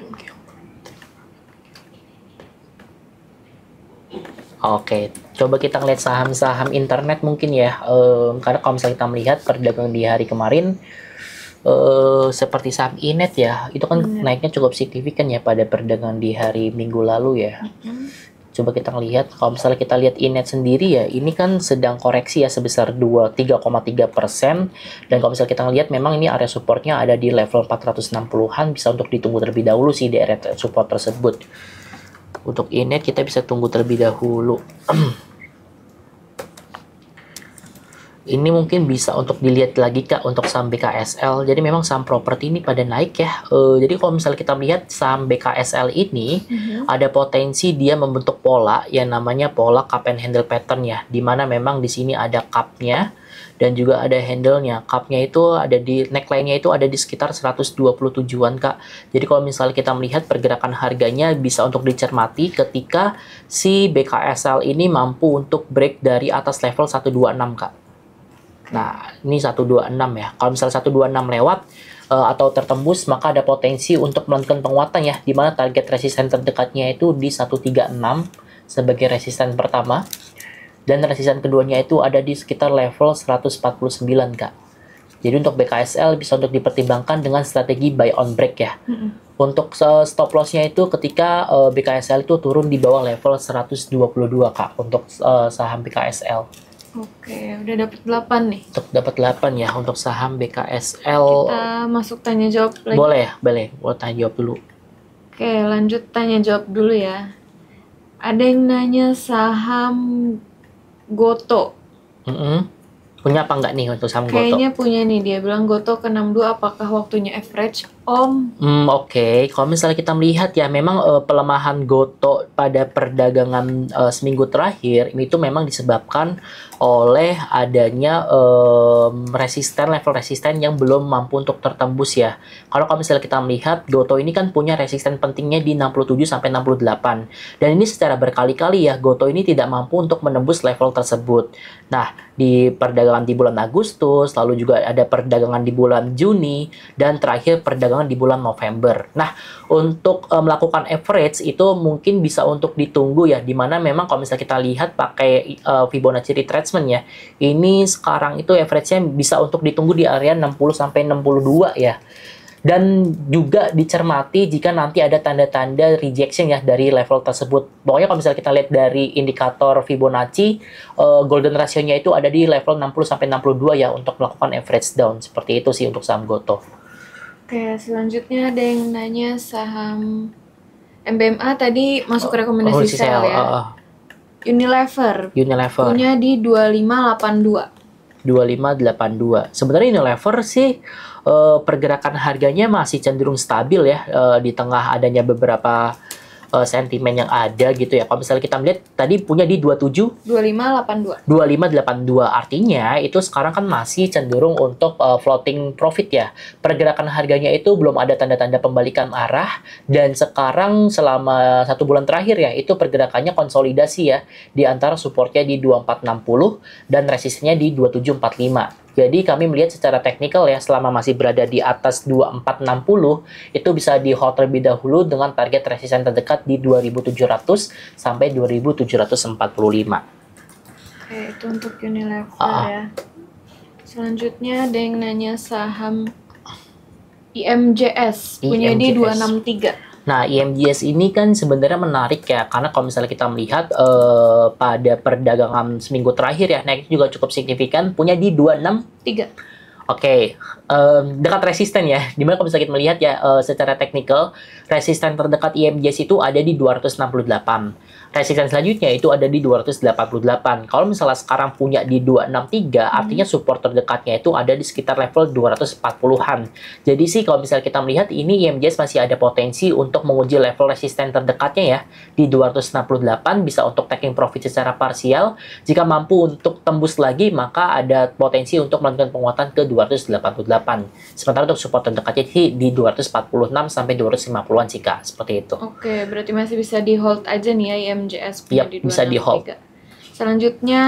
Oke, coba kita ngeliat saham-saham internet mungkin ya. Karena kalau misalnya kita melihat perdagangan di hari kemarin, seperti saham Inet ya, itu kan naiknya cukup signifikan ya pada perdagangan di hari Minggu lalu ya. Coba kita ngelihat, kalau misalnya kita lihat Inet sendiri ya, ini kan sedang koreksi ya sebesar 3,3%. Dan kalau misalnya kita ngelihat, memang ini area supportnya ada di level 460-an, bisa untuk ditunggu terlebih dahulu sih di area support tersebut. Untuk Inet kita bisa tunggu terlebih dahulu. Ini mungkin bisa untuk dilihat lagi Kak untuk saham BKSL. Jadi memang saham properti ini pada naik ya. Jadi kalau misalnya kita melihat saham BKSL ini ada potensi dia membentuk pola yang namanya pola cup and handle pattern ya. Dimana memang di sini ada cup-nya dan juga ada handle-nya. Cup-nya itu ada di neckline-nya itu ada di sekitar 127-an Kak. Jadi kalau misalnya kita melihat pergerakan harganya bisa untuk dicermati ketika si BKSL ini mampu untuk break dari atas level 126 Kak. Nah, ini 126 ya. Kalau misalnya 126 lewat atau tertembus, maka ada potensi untuk melakukan penguatan ya, di mana target resisten terdekatnya itu di 136 sebagai resisten pertama. Dan resisten keduanya itu ada di sekitar level 149 Kak. Jadi untuk BKSL bisa untuk dipertimbangkan dengan strategi buy on break ya. Untuk stop lossnya itu ketika BKSL itu turun di bawah level 122 Kak untuk saham BKSL. Oke, udah dapat 8 nih. Untuk dapat 8 ya untuk saham BKSL. Kita masuk tanya jawab lagi. Boleh ya, boleh. Mau tanya jawab dulu. Oke, lanjut tanya jawab dulu ya. Ada yang nanya saham Goto. Punya apa enggak nih untuk saham Goto? Kayaknya punya nih, dia bilang Goto ke 62, apakah waktunya average Om? Oke. Kalau misalnya kita melihat ya, memang pelemahan Goto pada perdagangan seminggu terakhir itu memang disebabkan oleh adanya level resisten yang belum mampu untuk tertembus ya. Kalau misalnya kita melihat Goto ini kan punya resisten pentingnya di 67 sampai 68. Dan ini secara berkali-kali ya Goto ini tidak mampu untuk menembus level tersebut. Nah, di perdagangan di bulan Agustus, lalu juga ada perdagangan di bulan Juni, dan terakhir perdagangan di bulan November. Nah, untuk melakukan average itu mungkin bisa untuk ditunggu ya, dimana memang kalau misalnya kita lihat pakai Fibonacci retracement ya, ini sekarang itu average-nya bisa untuk ditunggu di area 60 sampai 62 ya. Dan juga dicermati jika nanti ada tanda-tanda rejection ya dari level tersebut. Pokoknya kalau misalnya kita lihat dari indikator Fibonacci, golden ratio-nya itu ada di level 60 sampai 62 ya untuk melakukan average down. Seperti itu sih untuk saham Goto. Oke, selanjutnya ada yang nanya saham MBMA tadi masuk rekomendasi sell ya. Unilever punya di 2582. 2582. Sebenarnya Unilever sih pergerakan harganya masih cenderung stabil ya di tengah adanya beberapa sentimen yang ada gitu ya. Kalau misalnya kita melihat tadi punya di 2582. Artinya itu sekarang kan masih cenderung untuk floating profit ya. Pergerakan harganya itu belum ada tanda-tanda pembalikan arah, dan sekarang selama 1 bulan terakhir ya itu pergerakannya konsolidasi ya di antara supportnya di 2460 dan resistennya di 2745. Jadi kami melihat secara teknikal ya, selama masih berada di atas 2460 itu bisa di hold terlebih dahulu dengan target resisten terdekat di 2700 sampai 2745. Oke, itu untuk Unilever ya. Selanjutnya ada yang nanya saham IMJS punya di 263. Nah, IMJS ini kan sebenarnya menarik ya, karena kalau misalnya kita melihat pada perdagangan seminggu terakhir ya, naik juga cukup signifikan, punya di 263. Oke, dekat resisten ya. Dimana kalau misalnya kita melihat ya secara teknikal, resisten terdekat IMJS itu ada di 268. Resisten selanjutnya itu ada di 288. Kalau misalnya sekarang punya di 263, artinya support terdekatnya itu ada di sekitar level 240-an. Jadi sih kalau misalnya kita melihat ini IMJS masih ada potensi untuk menguji level resisten terdekatnya ya di 268, bisa untuk taking profit secara parsial. Jika mampu untuk tembus lagi, maka ada potensi untuk melakukan penguatan ke 288. Sementara untuk support terdekatnya di 246 sampai 250-an sih Kak, seperti itu. Oke, berarti masih bisa di hold aja nih ya IMJS punya di 263. Bisa di hold. Selanjutnya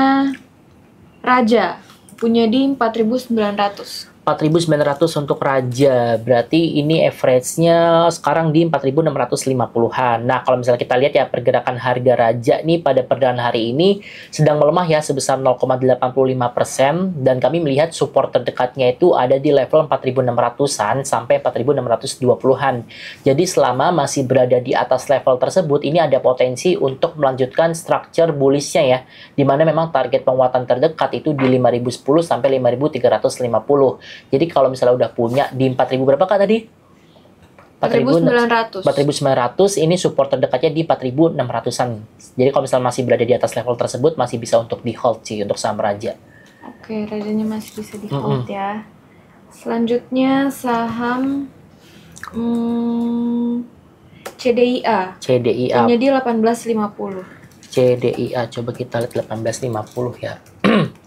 Raja punya di 4900. 4.900 untuk Raja, berarti ini average-nya sekarang di 4.650-an. Nah, kalau misalnya kita lihat ya pergerakan harga Raja nih pada perdagangan hari ini sedang melemah ya sebesar 0,85% dan kami melihat support terdekatnya itu ada di level 4.600-an sampai 4.620-an. Jadi selama masih berada di atas level tersebut, ini ada potensi untuk melanjutkan structure bullish-nya ya, dimana memang target penguatan terdekat itu di 5.010 sampai 5.350. Jadi kalau misalnya udah punya di 4.000 berapa Kak tadi? 4.900. 4.900 ini support terdekatnya di 4.600-an. Jadi kalau misalnya masih berada di atas level tersebut masih bisa untuk di hold sih untuk saham Raja. Oke, Rajanya masih bisa di hold ya. Selanjutnya saham CDIA. CDIA. Punya di 1850. CDIA coba kita lihat 1850 ya.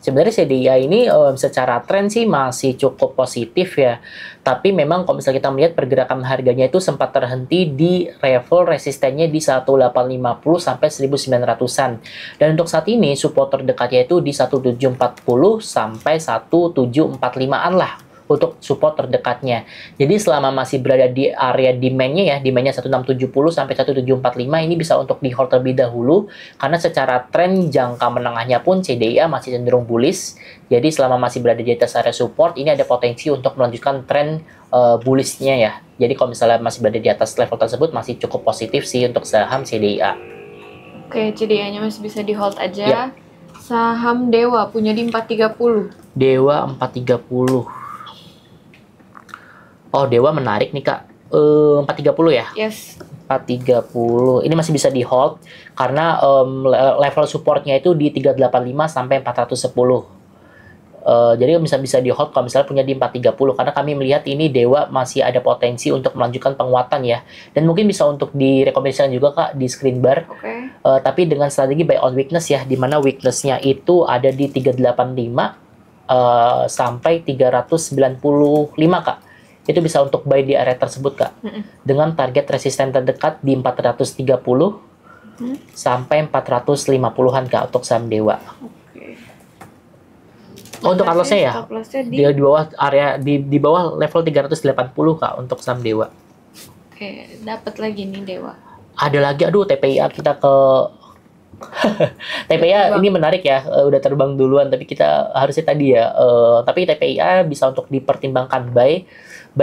Sebenarnya CDIA ini secara tren sih masih cukup positif ya. Tapi memang kalau misalnya kita melihat pergerakan harganya itu sempat terhenti di level resistennya di 1850 sampai 1900-an. Dan untuk saat ini support terdekatnya itu di 1740 sampai 1745-an lah untuk support terdekatnya. Jadi selama masih berada di area demand-nya ya, demand-nya 1670 sampai 1745 ini bisa untuk di hold terlebih dahulu karena secara tren jangka menengahnya pun CDIA masih cenderung bullish. Jadi selama masih berada di atas area support ini ada potensi untuk melanjutkan tren bullish-nya ya. Jadi kalau misalnya masih berada di atas level tersebut masih cukup positif sih untuk saham CDIA. Oke, CDIA-nya masih bisa di hold aja. Yep. Saham Dewa punya di 430. Dewa 430. Oh, Dewa menarik nih Kak. 430 ya? Yes. 430. Ini masih bisa di hold karena level supportnya itu di 385 sampai 410. Jadi bisa di hold kalau misalnya punya di 430 karena kami melihat ini Dewa masih ada potensi untuk melanjutkan penguatan ya. Dan mungkin bisa untuk direkomendasikan juga Kak di screen bar. Oke. Tapi dengan strategi buy on weakness ya, di mana weakness-nya itu ada di 385 sampai 395 Kak. Itu bisa untuk buy di area tersebut Kak. Dengan target resisten terdekat di 430 sampai 450-an Kak untuk saham Dewa. Oke. Oh, untuk cut loss-nya ya? Dia di bawah area di bawah level 380 Kak untuk saham Dewa. Oke, dapat lagi nih Dewa. Ada lagi, aduh TPIA kita ke TPIA ini menarik ya, udah terbang duluan tapi kita harusnya tadi ya. Tapi TPIA bisa untuk dipertimbangkan buy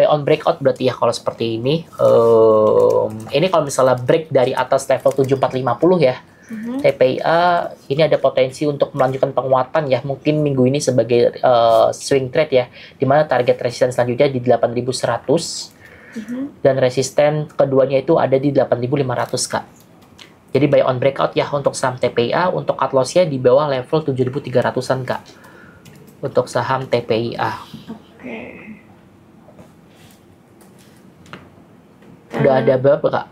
on breakout berarti ya kalau seperti ini. Ini kalau misalnya break dari atas level 7450 ya. TPIA ini ada potensi untuk melanjutkan penguatan ya, mungkin minggu ini sebagai swing trade ya, dimana target resisten selanjutnya di 8100 dan resisten keduanya itu ada di 8500 Kak. Jadi buy on breakout ya untuk saham TPIA, untuk cut loss-nya di bawah level 7300-an Kak untuk saham TPIA. Oke. Udah ada berapa Kak?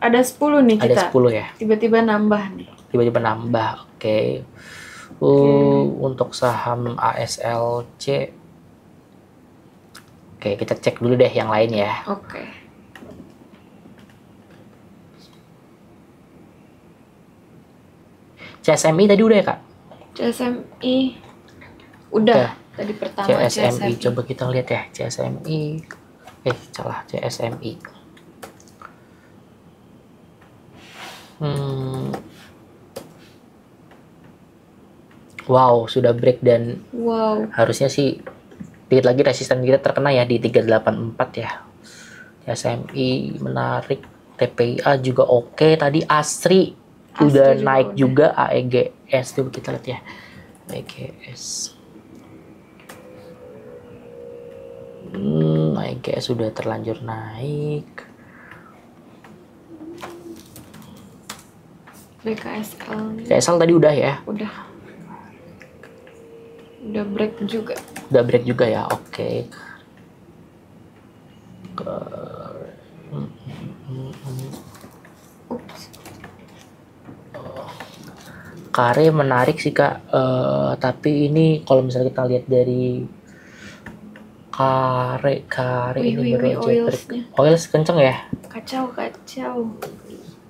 Ada 10 nih kita. Ada 10 ya? Tiba-tiba nambah nih. Tiba-tiba nambah, oke. Untuk saham ASLC, oke kita cek dulu deh yang lain ya. Oke. CSMI tadi udah ya Kak? CSMI udah. Tadi pertama CSMI, coba kita lihat ya CSMI. Salah, CSMI. Wow, sudah break dan harusnya sih dikit lagi resisten kita terkena ya di 384 ya. CSMI menarik, TPIA juga oke. Tadi Asri udah naik juga, AEGS tuh kita lihat ya. AEGS. AEGS sudah terlanjur naik. BKSL. BKSL tadi udah ya? Udah break juga. Udah break juga ya, oke. Kare menarik sih Kak, tapi ini kalau misalnya kita lihat dari Kare ini baru aja break. Oils kenceng ya? Kacau.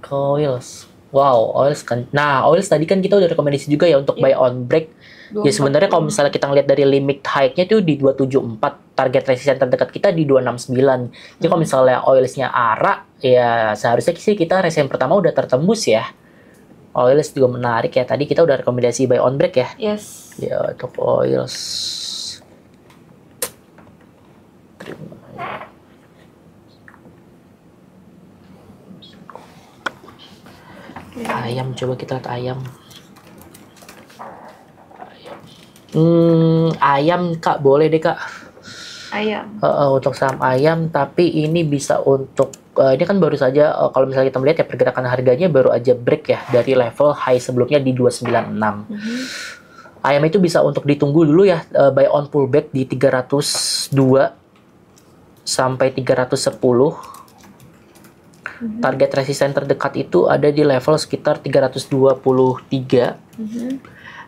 Oils. Wow, oils kan. Nah, oils tadi kan kita udah rekomendasi juga ya untuk buy on break. Ya sebenarnya kalau misalnya kita ngeliat dari limit high-nya tuh di 274, target resisten terdekat kita di 269. Jadi kalau misalnya oilsnya ARA, ya seharusnya sih kita resisten pertama udah tertembus ya. Oils juga menarik ya. Tadi kita udah rekomendasi buy on break ya. Yes. Ya, untuk oils. Ayam, coba kita lihat ayam. Ayam Kak, boleh deh Kak. Ayam. Untuk saham ayam, tapi ini bisa untuk ini kan baru saja kalau misalnya kita melihat ya pergerakan harganya baru aja break ya dari level high sebelumnya di 296. Ayam itu bisa untuk ditunggu dulu ya, buy on pullback di 302 sampai 310. Target resisten terdekat itu ada di level sekitar 323.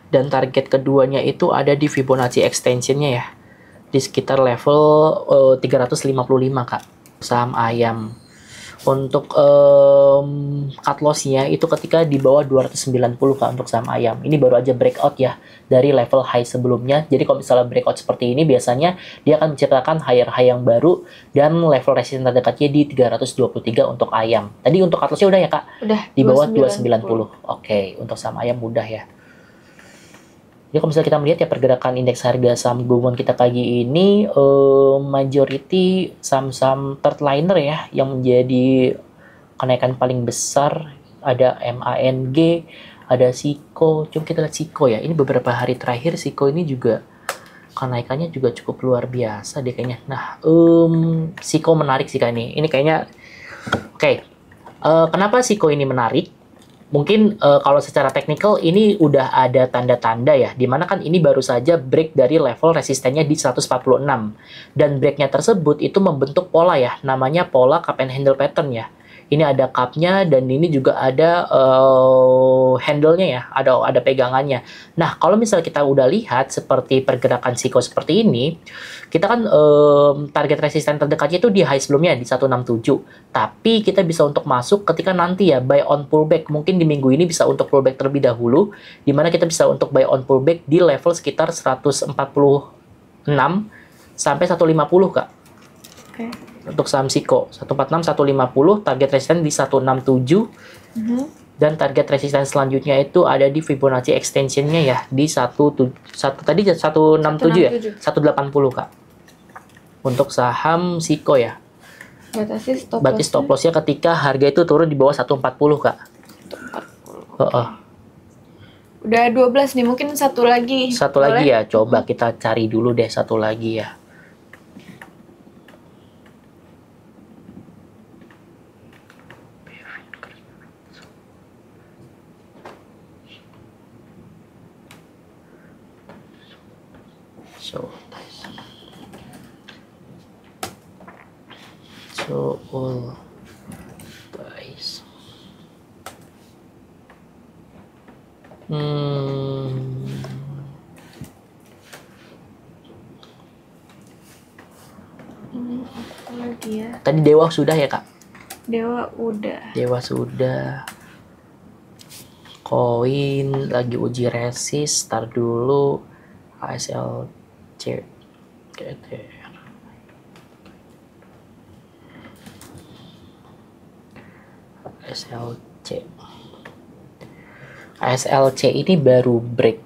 Dan target keduanya itu ada di Fibonacci extensionnya ya, di sekitar level 355 Kak, saham ayam. Untuk cut loss-nya itu ketika di bawah 290 Kak untuk saham ayam. Ini baru aja breakout ya dari level high sebelumnya. Jadi kalau misalnya breakout seperti ini biasanya dia akan menciptakan higher high yang baru dan level resisten terdekatnya di 323 untuk ayam. Tadi untuk cut loss-nya udah ya Kak? Udah. Di bawah 290. Oke, untuk saham ayam mudah ya. Jadi kalau misalnya kita melihat ya pergerakan indeks harga saham gabungan kita pagi ini, majority saham-saham third liner ya yang menjadi kenaikan paling besar. Ada MANG, ada SIKO. Coba kita lihat SIKO ya. Ini beberapa hari terakhir SIKO ini juga kenaikannya juga cukup luar biasa deh kayaknya. Nah, SIKO menarik sih Kak ini. Ini kayaknya oke. Kenapa SIKO ini menarik? Mungkin kalau secara teknikal ini udah ada tanda-tanda ya, dimana kan ini baru saja break dari level resistennya di 146. Dan breaknya tersebut itu membentuk pola ya, namanya pola cup and handle pattern ya. Ini ada cup-nya dan ini juga ada handle-nya ya, ada pegangannya. Nah, kalau misalnya kita udah lihat seperti pergerakan SIKO seperti ini, kita kan target resisten terdekatnya itu di high sebelumnya di 167. Tapi kita bisa untuk masuk ketika nanti ya buy on pullback. Mungkin di minggu ini bisa untuk pullback terlebih dahulu, di mana kita bisa untuk buy on pullback di level sekitar 146 sampai 150 Kak. Oke. Untuk saham SIKO 146 150, target resisten di 167. Dan target resisten selanjutnya itu ada di Fibonacci extensionnya ya di 167 ya 180 Kak untuk saham SIKO ya. Berarti stop lossnya ketika harga itu turun di bawah 140 Kak. 140. Udah 12 nih, mungkin satu lagi. Satu lagi ya, coba kita cari dulu deh satu lagi ya. So all guys. Apa lagi ya? Tadi Dewa sudah ya Kak? Dewa udah. Dewa sudah. Koin lagi uji resist, start dulu. ASLC. ASLC ini baru break.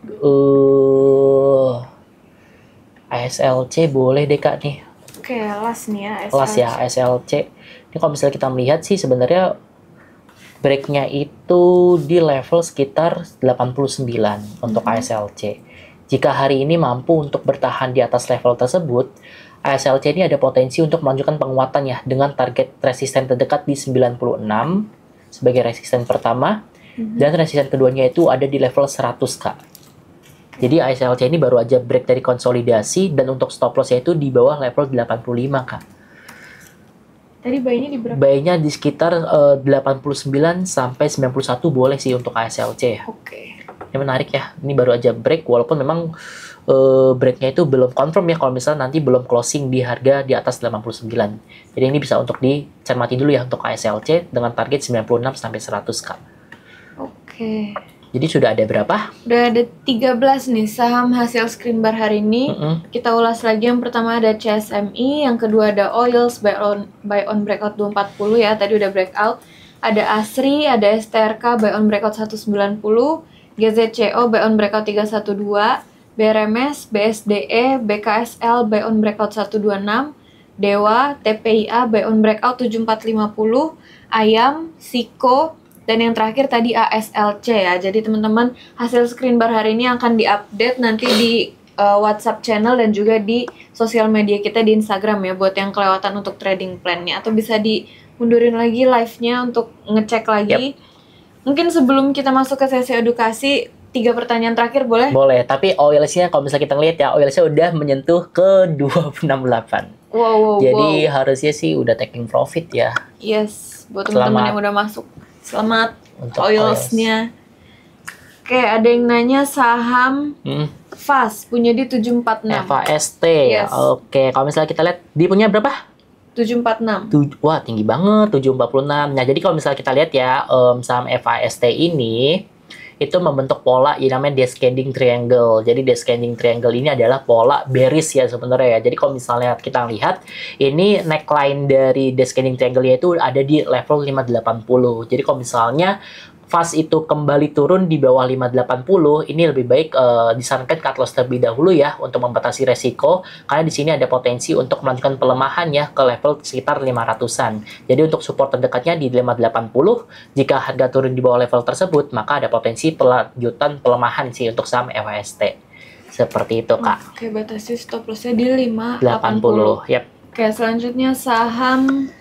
ASLC boleh deh Kak nih. Oke, last nih ya. Last ya ASLC. Ini kalau misalnya kita melihat sih sebenarnya breaknya itu di level sekitar 89 untuk ASLC. Jika hari ini mampu untuk bertahan di atas level tersebut, ASLC ini ada potensi untuk melanjutkan penguatan ya dengan target resisten terdekat di 96 sebagai resisten pertama dan resisten keduanya itu ada di level 100 Kak. Jadi ASLC ini baru aja break dari konsolidasi dan untuk stop loss-nya itu di bawah level 85 Kak. Tadi buy-nya di berapa? Buy-nya di sekitar 89 sampai 91 boleh sih untuk ASLC ya. Oke. Ini menarik ya. Ini baru aja break walaupun memang breaknya itu belum confirm ya kalau misalnya nanti belum closing di harga di atas 89. Jadi ini bisa untuk dicermati dulu ya untuk ASLC dengan target 96 sampai 100 Kak. Oke. Jadi sudah ada berapa? Udah ada 13 nih saham hasil screen bar hari ini. Kita ulas lagi. Yang pertama ada CSMI, yang kedua ada Oils buy on breakout 240 ya, tadi udah breakout. Ada ASRI, ada STRK buy on breakout 190, GZCO buy on breakout 312, BRMS, BSDE, BKSL buy on breakout 126, Dewa, TPIA buy on breakout 7450, Ayam, Siko, dan yang terakhir tadi ASLC ya. Jadi teman-teman, hasil screen bar hari ini akan diupdate nanti di WhatsApp channel dan juga di sosial media kita di Instagram ya, buat yang kelewatan untuk trading plan-nya, atau bisa dimundurin lagi live-nya untuk ngecek lagi. Mungkin sebelum kita masuk ke sesi edukasi, 3 pertanyaan terakhir boleh? Boleh, tapi oilsnya kalau misalnya kita lihat ya, oilsnya udah menyentuh ke 268. Wow. Jadi harusnya sih udah taking profit ya. Yes, buat teman-teman yang udah masuk. Selamat untuk oilsnya. Oke, ada yang nanya saham FAST punya di 746. FAST. Yes. Oke, kalau misalnya kita lihat dia punya berapa? 746. Wah, tinggi banget 746. Nah, jadi kalau misalnya kita lihat ya, saham FAST ini itu membentuk pola yang namanya descending triangle. Jadi descending triangle ini adalah pola bearish ya sebenarnya ya. Jadi kalau misalnya kita lihat ini neckline dari descending triangle itu ada di level 580. Jadi kalau misalnya FAST itu kembali turun di bawah 580, ini lebih baik disarankan cut loss terlebih dahulu ya untuk membatasi resiko, karena di sini ada potensi untuk melanjutkan pelemahan ya ke level sekitar 500-an. Jadi untuk support terdekatnya di 580, jika harga turun di bawah level tersebut, maka ada potensi pelanjutan pelemahan sih untuk saham FAST. Seperti itu, Kak. Oke, batasi stop loss-nya di 580. Yap. Oke, selanjutnya saham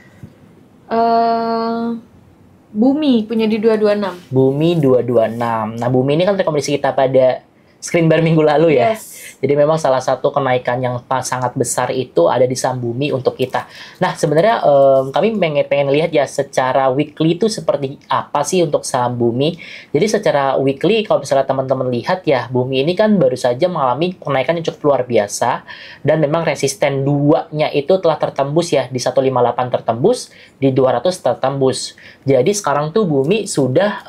Bumi punya di 226. Bumi 226. Nah, Bumi ini kan rekomendasi kita pada screen bar minggu lalu ya. Yes. Jadi memang salah satu kenaikan yang sangat besar itu ada di saham Bumi untuk kita. Nah, sebenarnya kami pengen lihat ya secara weekly itu seperti apa sih untuk saham Bumi. Jadi secara weekly kalau misalnya teman-teman lihat ya, Bumi ini kan baru saja mengalami kenaikan yang cukup luar biasa, dan memang resisten 2-nya itu telah tertembus ya, di 158 tertembus, di 200 tertembus. Jadi sekarang tuh Bumi sudah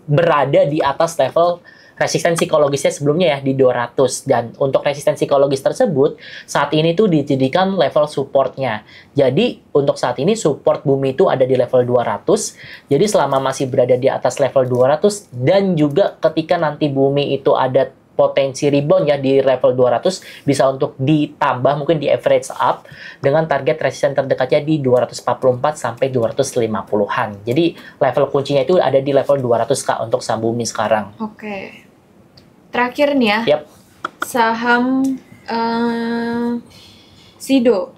berada di atas level resisten psikologisnya sebelumnya ya di 200, dan untuk resisten psikologis tersebut saat ini tuh dijadikan level supportnya. Jadi untuk saat ini support Bumi itu ada di level 200. Jadi selama masih berada di atas level 200, dan juga ketika nanti Bumi itu ada potensi rebound ya di level 200, bisa untuk ditambah mungkin di average up dengan target resisten terdekatnya di 244 sampai 250-an. Jadi level kuncinya itu ada di level 200 Kak untuk saham Bumi sekarang. Oke. Terakhir nih ya. Yap. Saham Sido.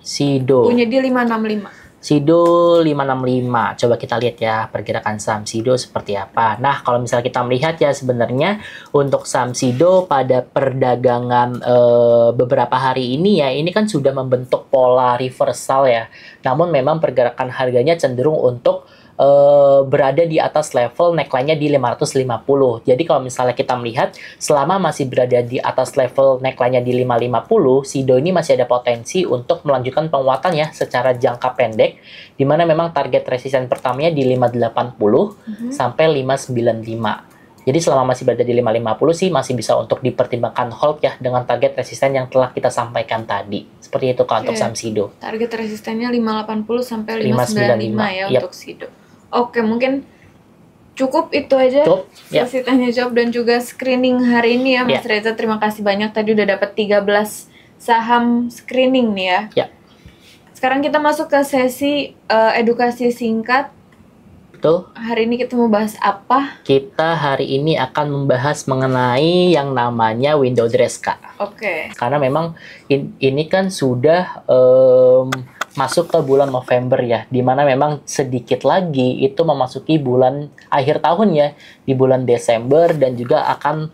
Punya di 565. Sido 565. Coba kita lihat ya pergerakan saham Sido seperti apa. Nah, kalau misalnya kita melihat ya sebenarnya untuk saham Sido pada perdagangan beberapa hari ini ya, ini kan sudah membentuk pola reversal ya. Namun memang pergerakan harganya cenderung untuk berada di atas level neckline-nya di 550. Jadi kalau misalnya kita melihat selama masih berada di atas level neckline-nya di 550, Sido ini masih ada potensi untuk melanjutkan penguatan ya secara jangka pendek, di mana memang target resisten pertamanya di 580 sampai 595. Jadi selama masih berada di 550 sih masih bisa untuk dipertimbangkan hold ya dengan target resisten yang telah kita sampaikan tadi. Seperti itu kalau untuk saham Sido. Target resistennya 580 sampai 595 ya untuk Sido. Oke, mungkin cukup itu aja sesi tanya jawab dan juga screening hari ini ya Mas Reza. Terima kasih banyak, tadi udah dapat 13 saham screening nih ya. Sekarang kita masuk ke sesi edukasi singkat. Betul. Hari ini kita mau bahas apa? Kita hari ini akan membahas mengenai yang namanya window dress Kak. Oke. Karena memang ini kan sudah masuk ke bulan November ya, dimana memang sedikit lagi itu memasuki bulan akhir tahun ya, di bulan Desember, dan juga akan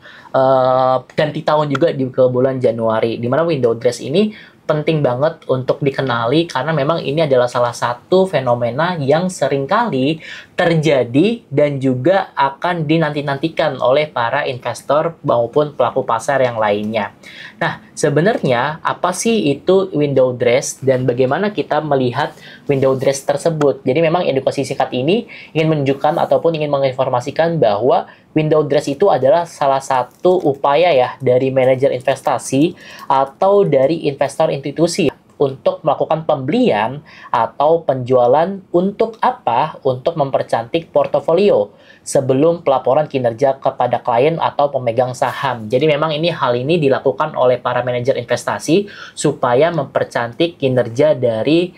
ganti tahun juga ke bulan Januari, dimana window dress ini penting banget untuk dikenali karena memang ini adalah salah satu fenomena yang seringkali terjadi dan juga akan dinanti-nantikan oleh para investor maupun pelaku pasar yang lainnya. Nah, sebenarnya apa sih itu window dress dan bagaimana kita melihat window dress tersebut? Jadi memang edukasi singkat ini ingin menunjukkan ataupun ingin menginformasikan bahwa window dress itu adalah salah satu upaya ya dari manajer investasi atau dari investor institusi untuk melakukan pembelian atau penjualan untuk apa? Untuk mempercantik portofolio sebelum pelaporan kinerja kepada klien atau pemegang saham. Jadi memang hal ini dilakukan oleh para manajer investasi supaya mempercantik kinerja dari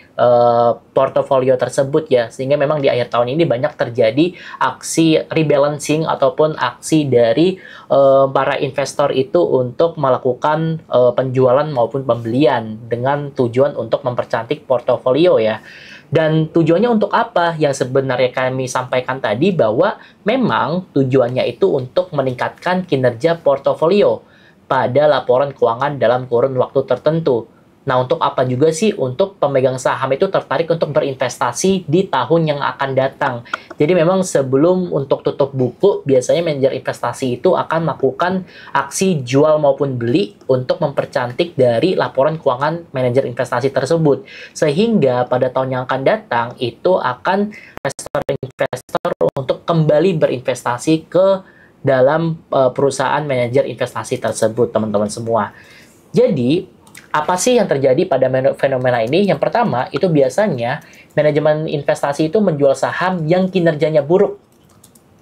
portofolio tersebut ya. Sehingga memang di akhir tahun ini banyak terjadi aksi rebalancing ataupun aksi dari para investor itu untuk melakukan penjualan maupun pembelian dengan tujuan untuk mempercantik portofolio ya. Dan tujuannya untuk apa? Yang sebenarnya kami sampaikan tadi bahwa memang tujuannya itu untuk meningkatkan kinerja portofolio pada laporan keuangan dalam kurun waktu tertentu. Nah, untuk apa juga sih? Untuk pemegang saham itu tertarik untuk berinvestasi di tahun yang akan datang. Jadi memang sebelum untuk tutup buku, biasanya manajer investasi itu akan melakukan aksi jual maupun beli untuk mempercantik dari laporan keuangan manajer investasi tersebut. Sehingga pada tahun yang akan datang, itu akan investor-investor untuk kembali berinvestasi ke dalam perusahaan manajer investasi tersebut, teman-teman semua. Jadi, apa sih yang terjadi pada fenomena ini? Yang pertama, itu biasanya manajemen investasi itu menjual saham yang kinerjanya buruk.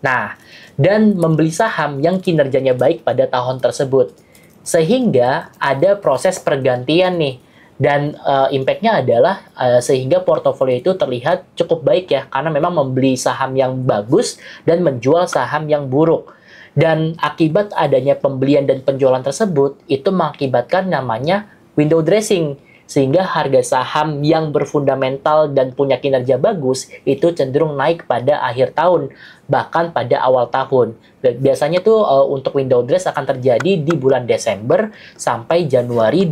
Nah, dan membeli saham yang kinerjanya baik pada tahun tersebut. Sehingga ada proses pergantian nih. Dan impact-nya adalah sehingga portofolio itu terlihat cukup baik ya. Karena memang membeli saham yang bagus dan menjual saham yang buruk. Dan akibat adanya pembelian dan penjualan tersebut, itu mengakibatkan namanya window dressing, sehingga harga saham yang berfundamental dan punya kinerja bagus itu cenderung naik pada akhir tahun, bahkan pada awal tahun. Biasanya tuh untuk window dress akan terjadi di bulan Desember sampai Januari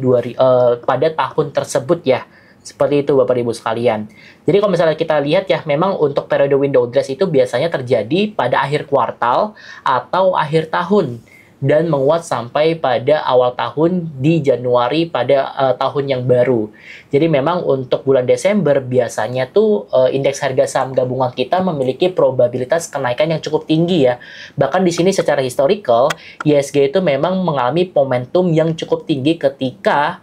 pada tahun tersebut ya. Seperti itu Bapak Ibu sekalian. Jadi kalau misalnya kita lihat ya, memang untuk periode window dress itu biasanya terjadi pada akhir kuartal atau akhir tahun. Dan menguat sampai pada awal tahun di Januari pada tahun yang baru. Jadi memang untuk bulan Desember biasanya tuh indeks harga saham gabungan kita memiliki probabilitas kenaikan yang cukup tinggi ya. Bahkan di sini secara historical, ISG itu memang mengalami momentum yang cukup tinggi ketika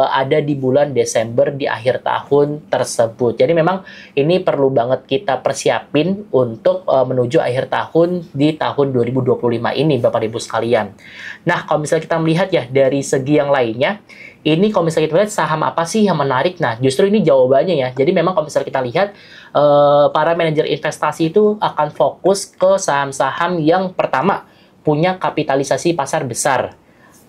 ada di bulan Desember di akhir tahun tersebut. Jadi memang ini perlu banget kita persiapin untuk menuju akhir tahun di tahun 2025 ini Bapak Ibu sekalian. Nah, kalau misalnya kita melihat ya dari segi yang lainnya, ini kalau misalnya kita lihat saham apa sih yang menarik? Nah, justru ini jawabannya ya. Jadi memang kalau misalnya kita lihat para manajer investasi itu akan fokus ke saham-saham yang pertama punya kapitalisasi pasar besar,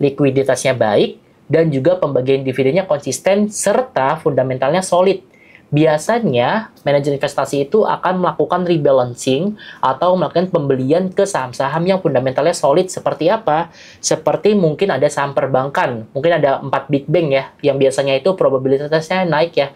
likuiditasnya baik, dan juga pembagian dividennya konsisten serta fundamentalnya solid. Biasanya, manajer investasi itu akan melakukan rebalancing atau melakukan pembelian ke saham-saham yang fundamentalnya solid seperti apa? Seperti mungkin ada saham perbankan, mungkin ada 4 big bank ya, yang biasanya itu probabilitasnya naik ya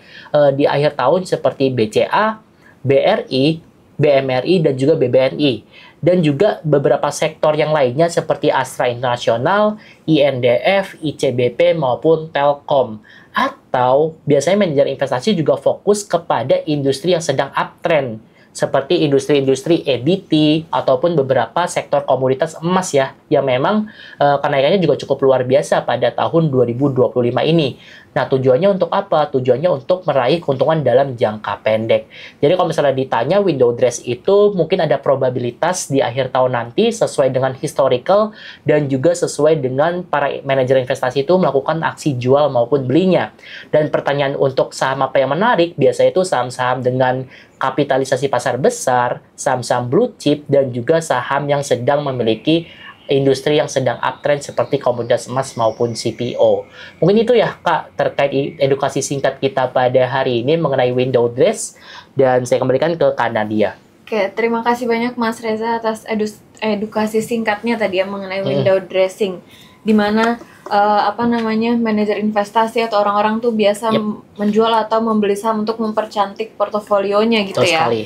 di akhir tahun seperti BCA, BRI, BMRI, dan juga BBNI. Dan juga beberapa sektor yang lainnya seperti Astra International, INDF, ICBP, maupun Telkom. Atau biasanya manajer investasi juga fokus kepada industri yang sedang uptrend, seperti industri-industri EBT ataupun beberapa sektor komoditas emas ya, yang memang kenaikannya juga cukup luar biasa pada tahun 2025 ini. Nah, tujuannya untuk apa? Tujuannya untuk meraih keuntungan dalam jangka pendek. Jadi kalau misalnya ditanya window dress itu mungkin ada probabilitas di akhir tahun nanti sesuai dengan historical dan juga sesuai dengan para manajer investasi itu melakukan aksi jual maupun belinya. Dan pertanyaan untuk saham apa yang menarik, biasanya itu saham-saham dengan kapitalisasi pasar besar, saham-saham blue chip, dan juga saham yang sedang memiliki industri yang sedang uptrend seperti komoditas emas maupun CPO. Mungkin itu ya Kak terkait edukasi singkat kita pada hari ini mengenai window dress, dan saya kembalikan ke Kak Nadia. Oke, terima kasih banyak Mas Reza atas edukasi singkatnya tadi ya mengenai window dressing. dimana manajer investasi atau orang-orang tuh biasa menjual atau membeli saham untuk mempercantik portofolionya gitu. Betul ya. sekali.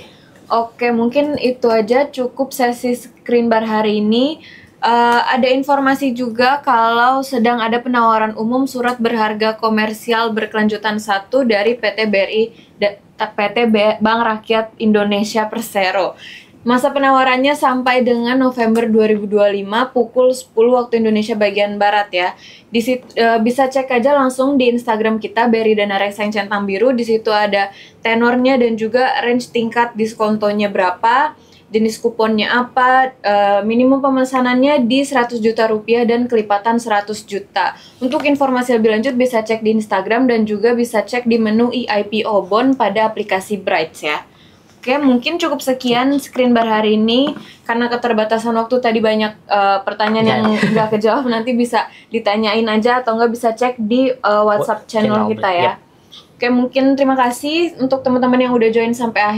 Oke, mungkin itu aja cukup sesi Screen Bar hari ini. Ada informasi juga kalau sedang ada penawaran umum surat berharga komersial berkelanjutan 1 dari PT Bank Rakyat Indonesia Persero. Masa penawarannya sampai dengan November 2025 pukul 10 waktu Indonesia bagian Barat ya. Bisa cek aja langsung di Instagram kita BRI Dana Reksa yang centang biru. Di situ ada tenornya dan juga range tingkat diskontonya berapa, jenis kuponnya apa, minimum pemesanannya di 100 juta rupiah dan kelipatan 100 juta. Untuk informasi lebih lanjut bisa cek di Instagram dan juga bisa cek di menu IPO Bond pada aplikasi Brights ya. Oke, mungkin cukup sekian Screen Bar hari ini. Karena keterbatasan waktu tadi banyak pertanyaan yang nggak kejawab, nanti bisa ditanyain aja atau nggak bisa cek di WhatsApp channel kita ya. Oke, mungkin terima kasih untuk teman-teman yang udah join sampai akhir.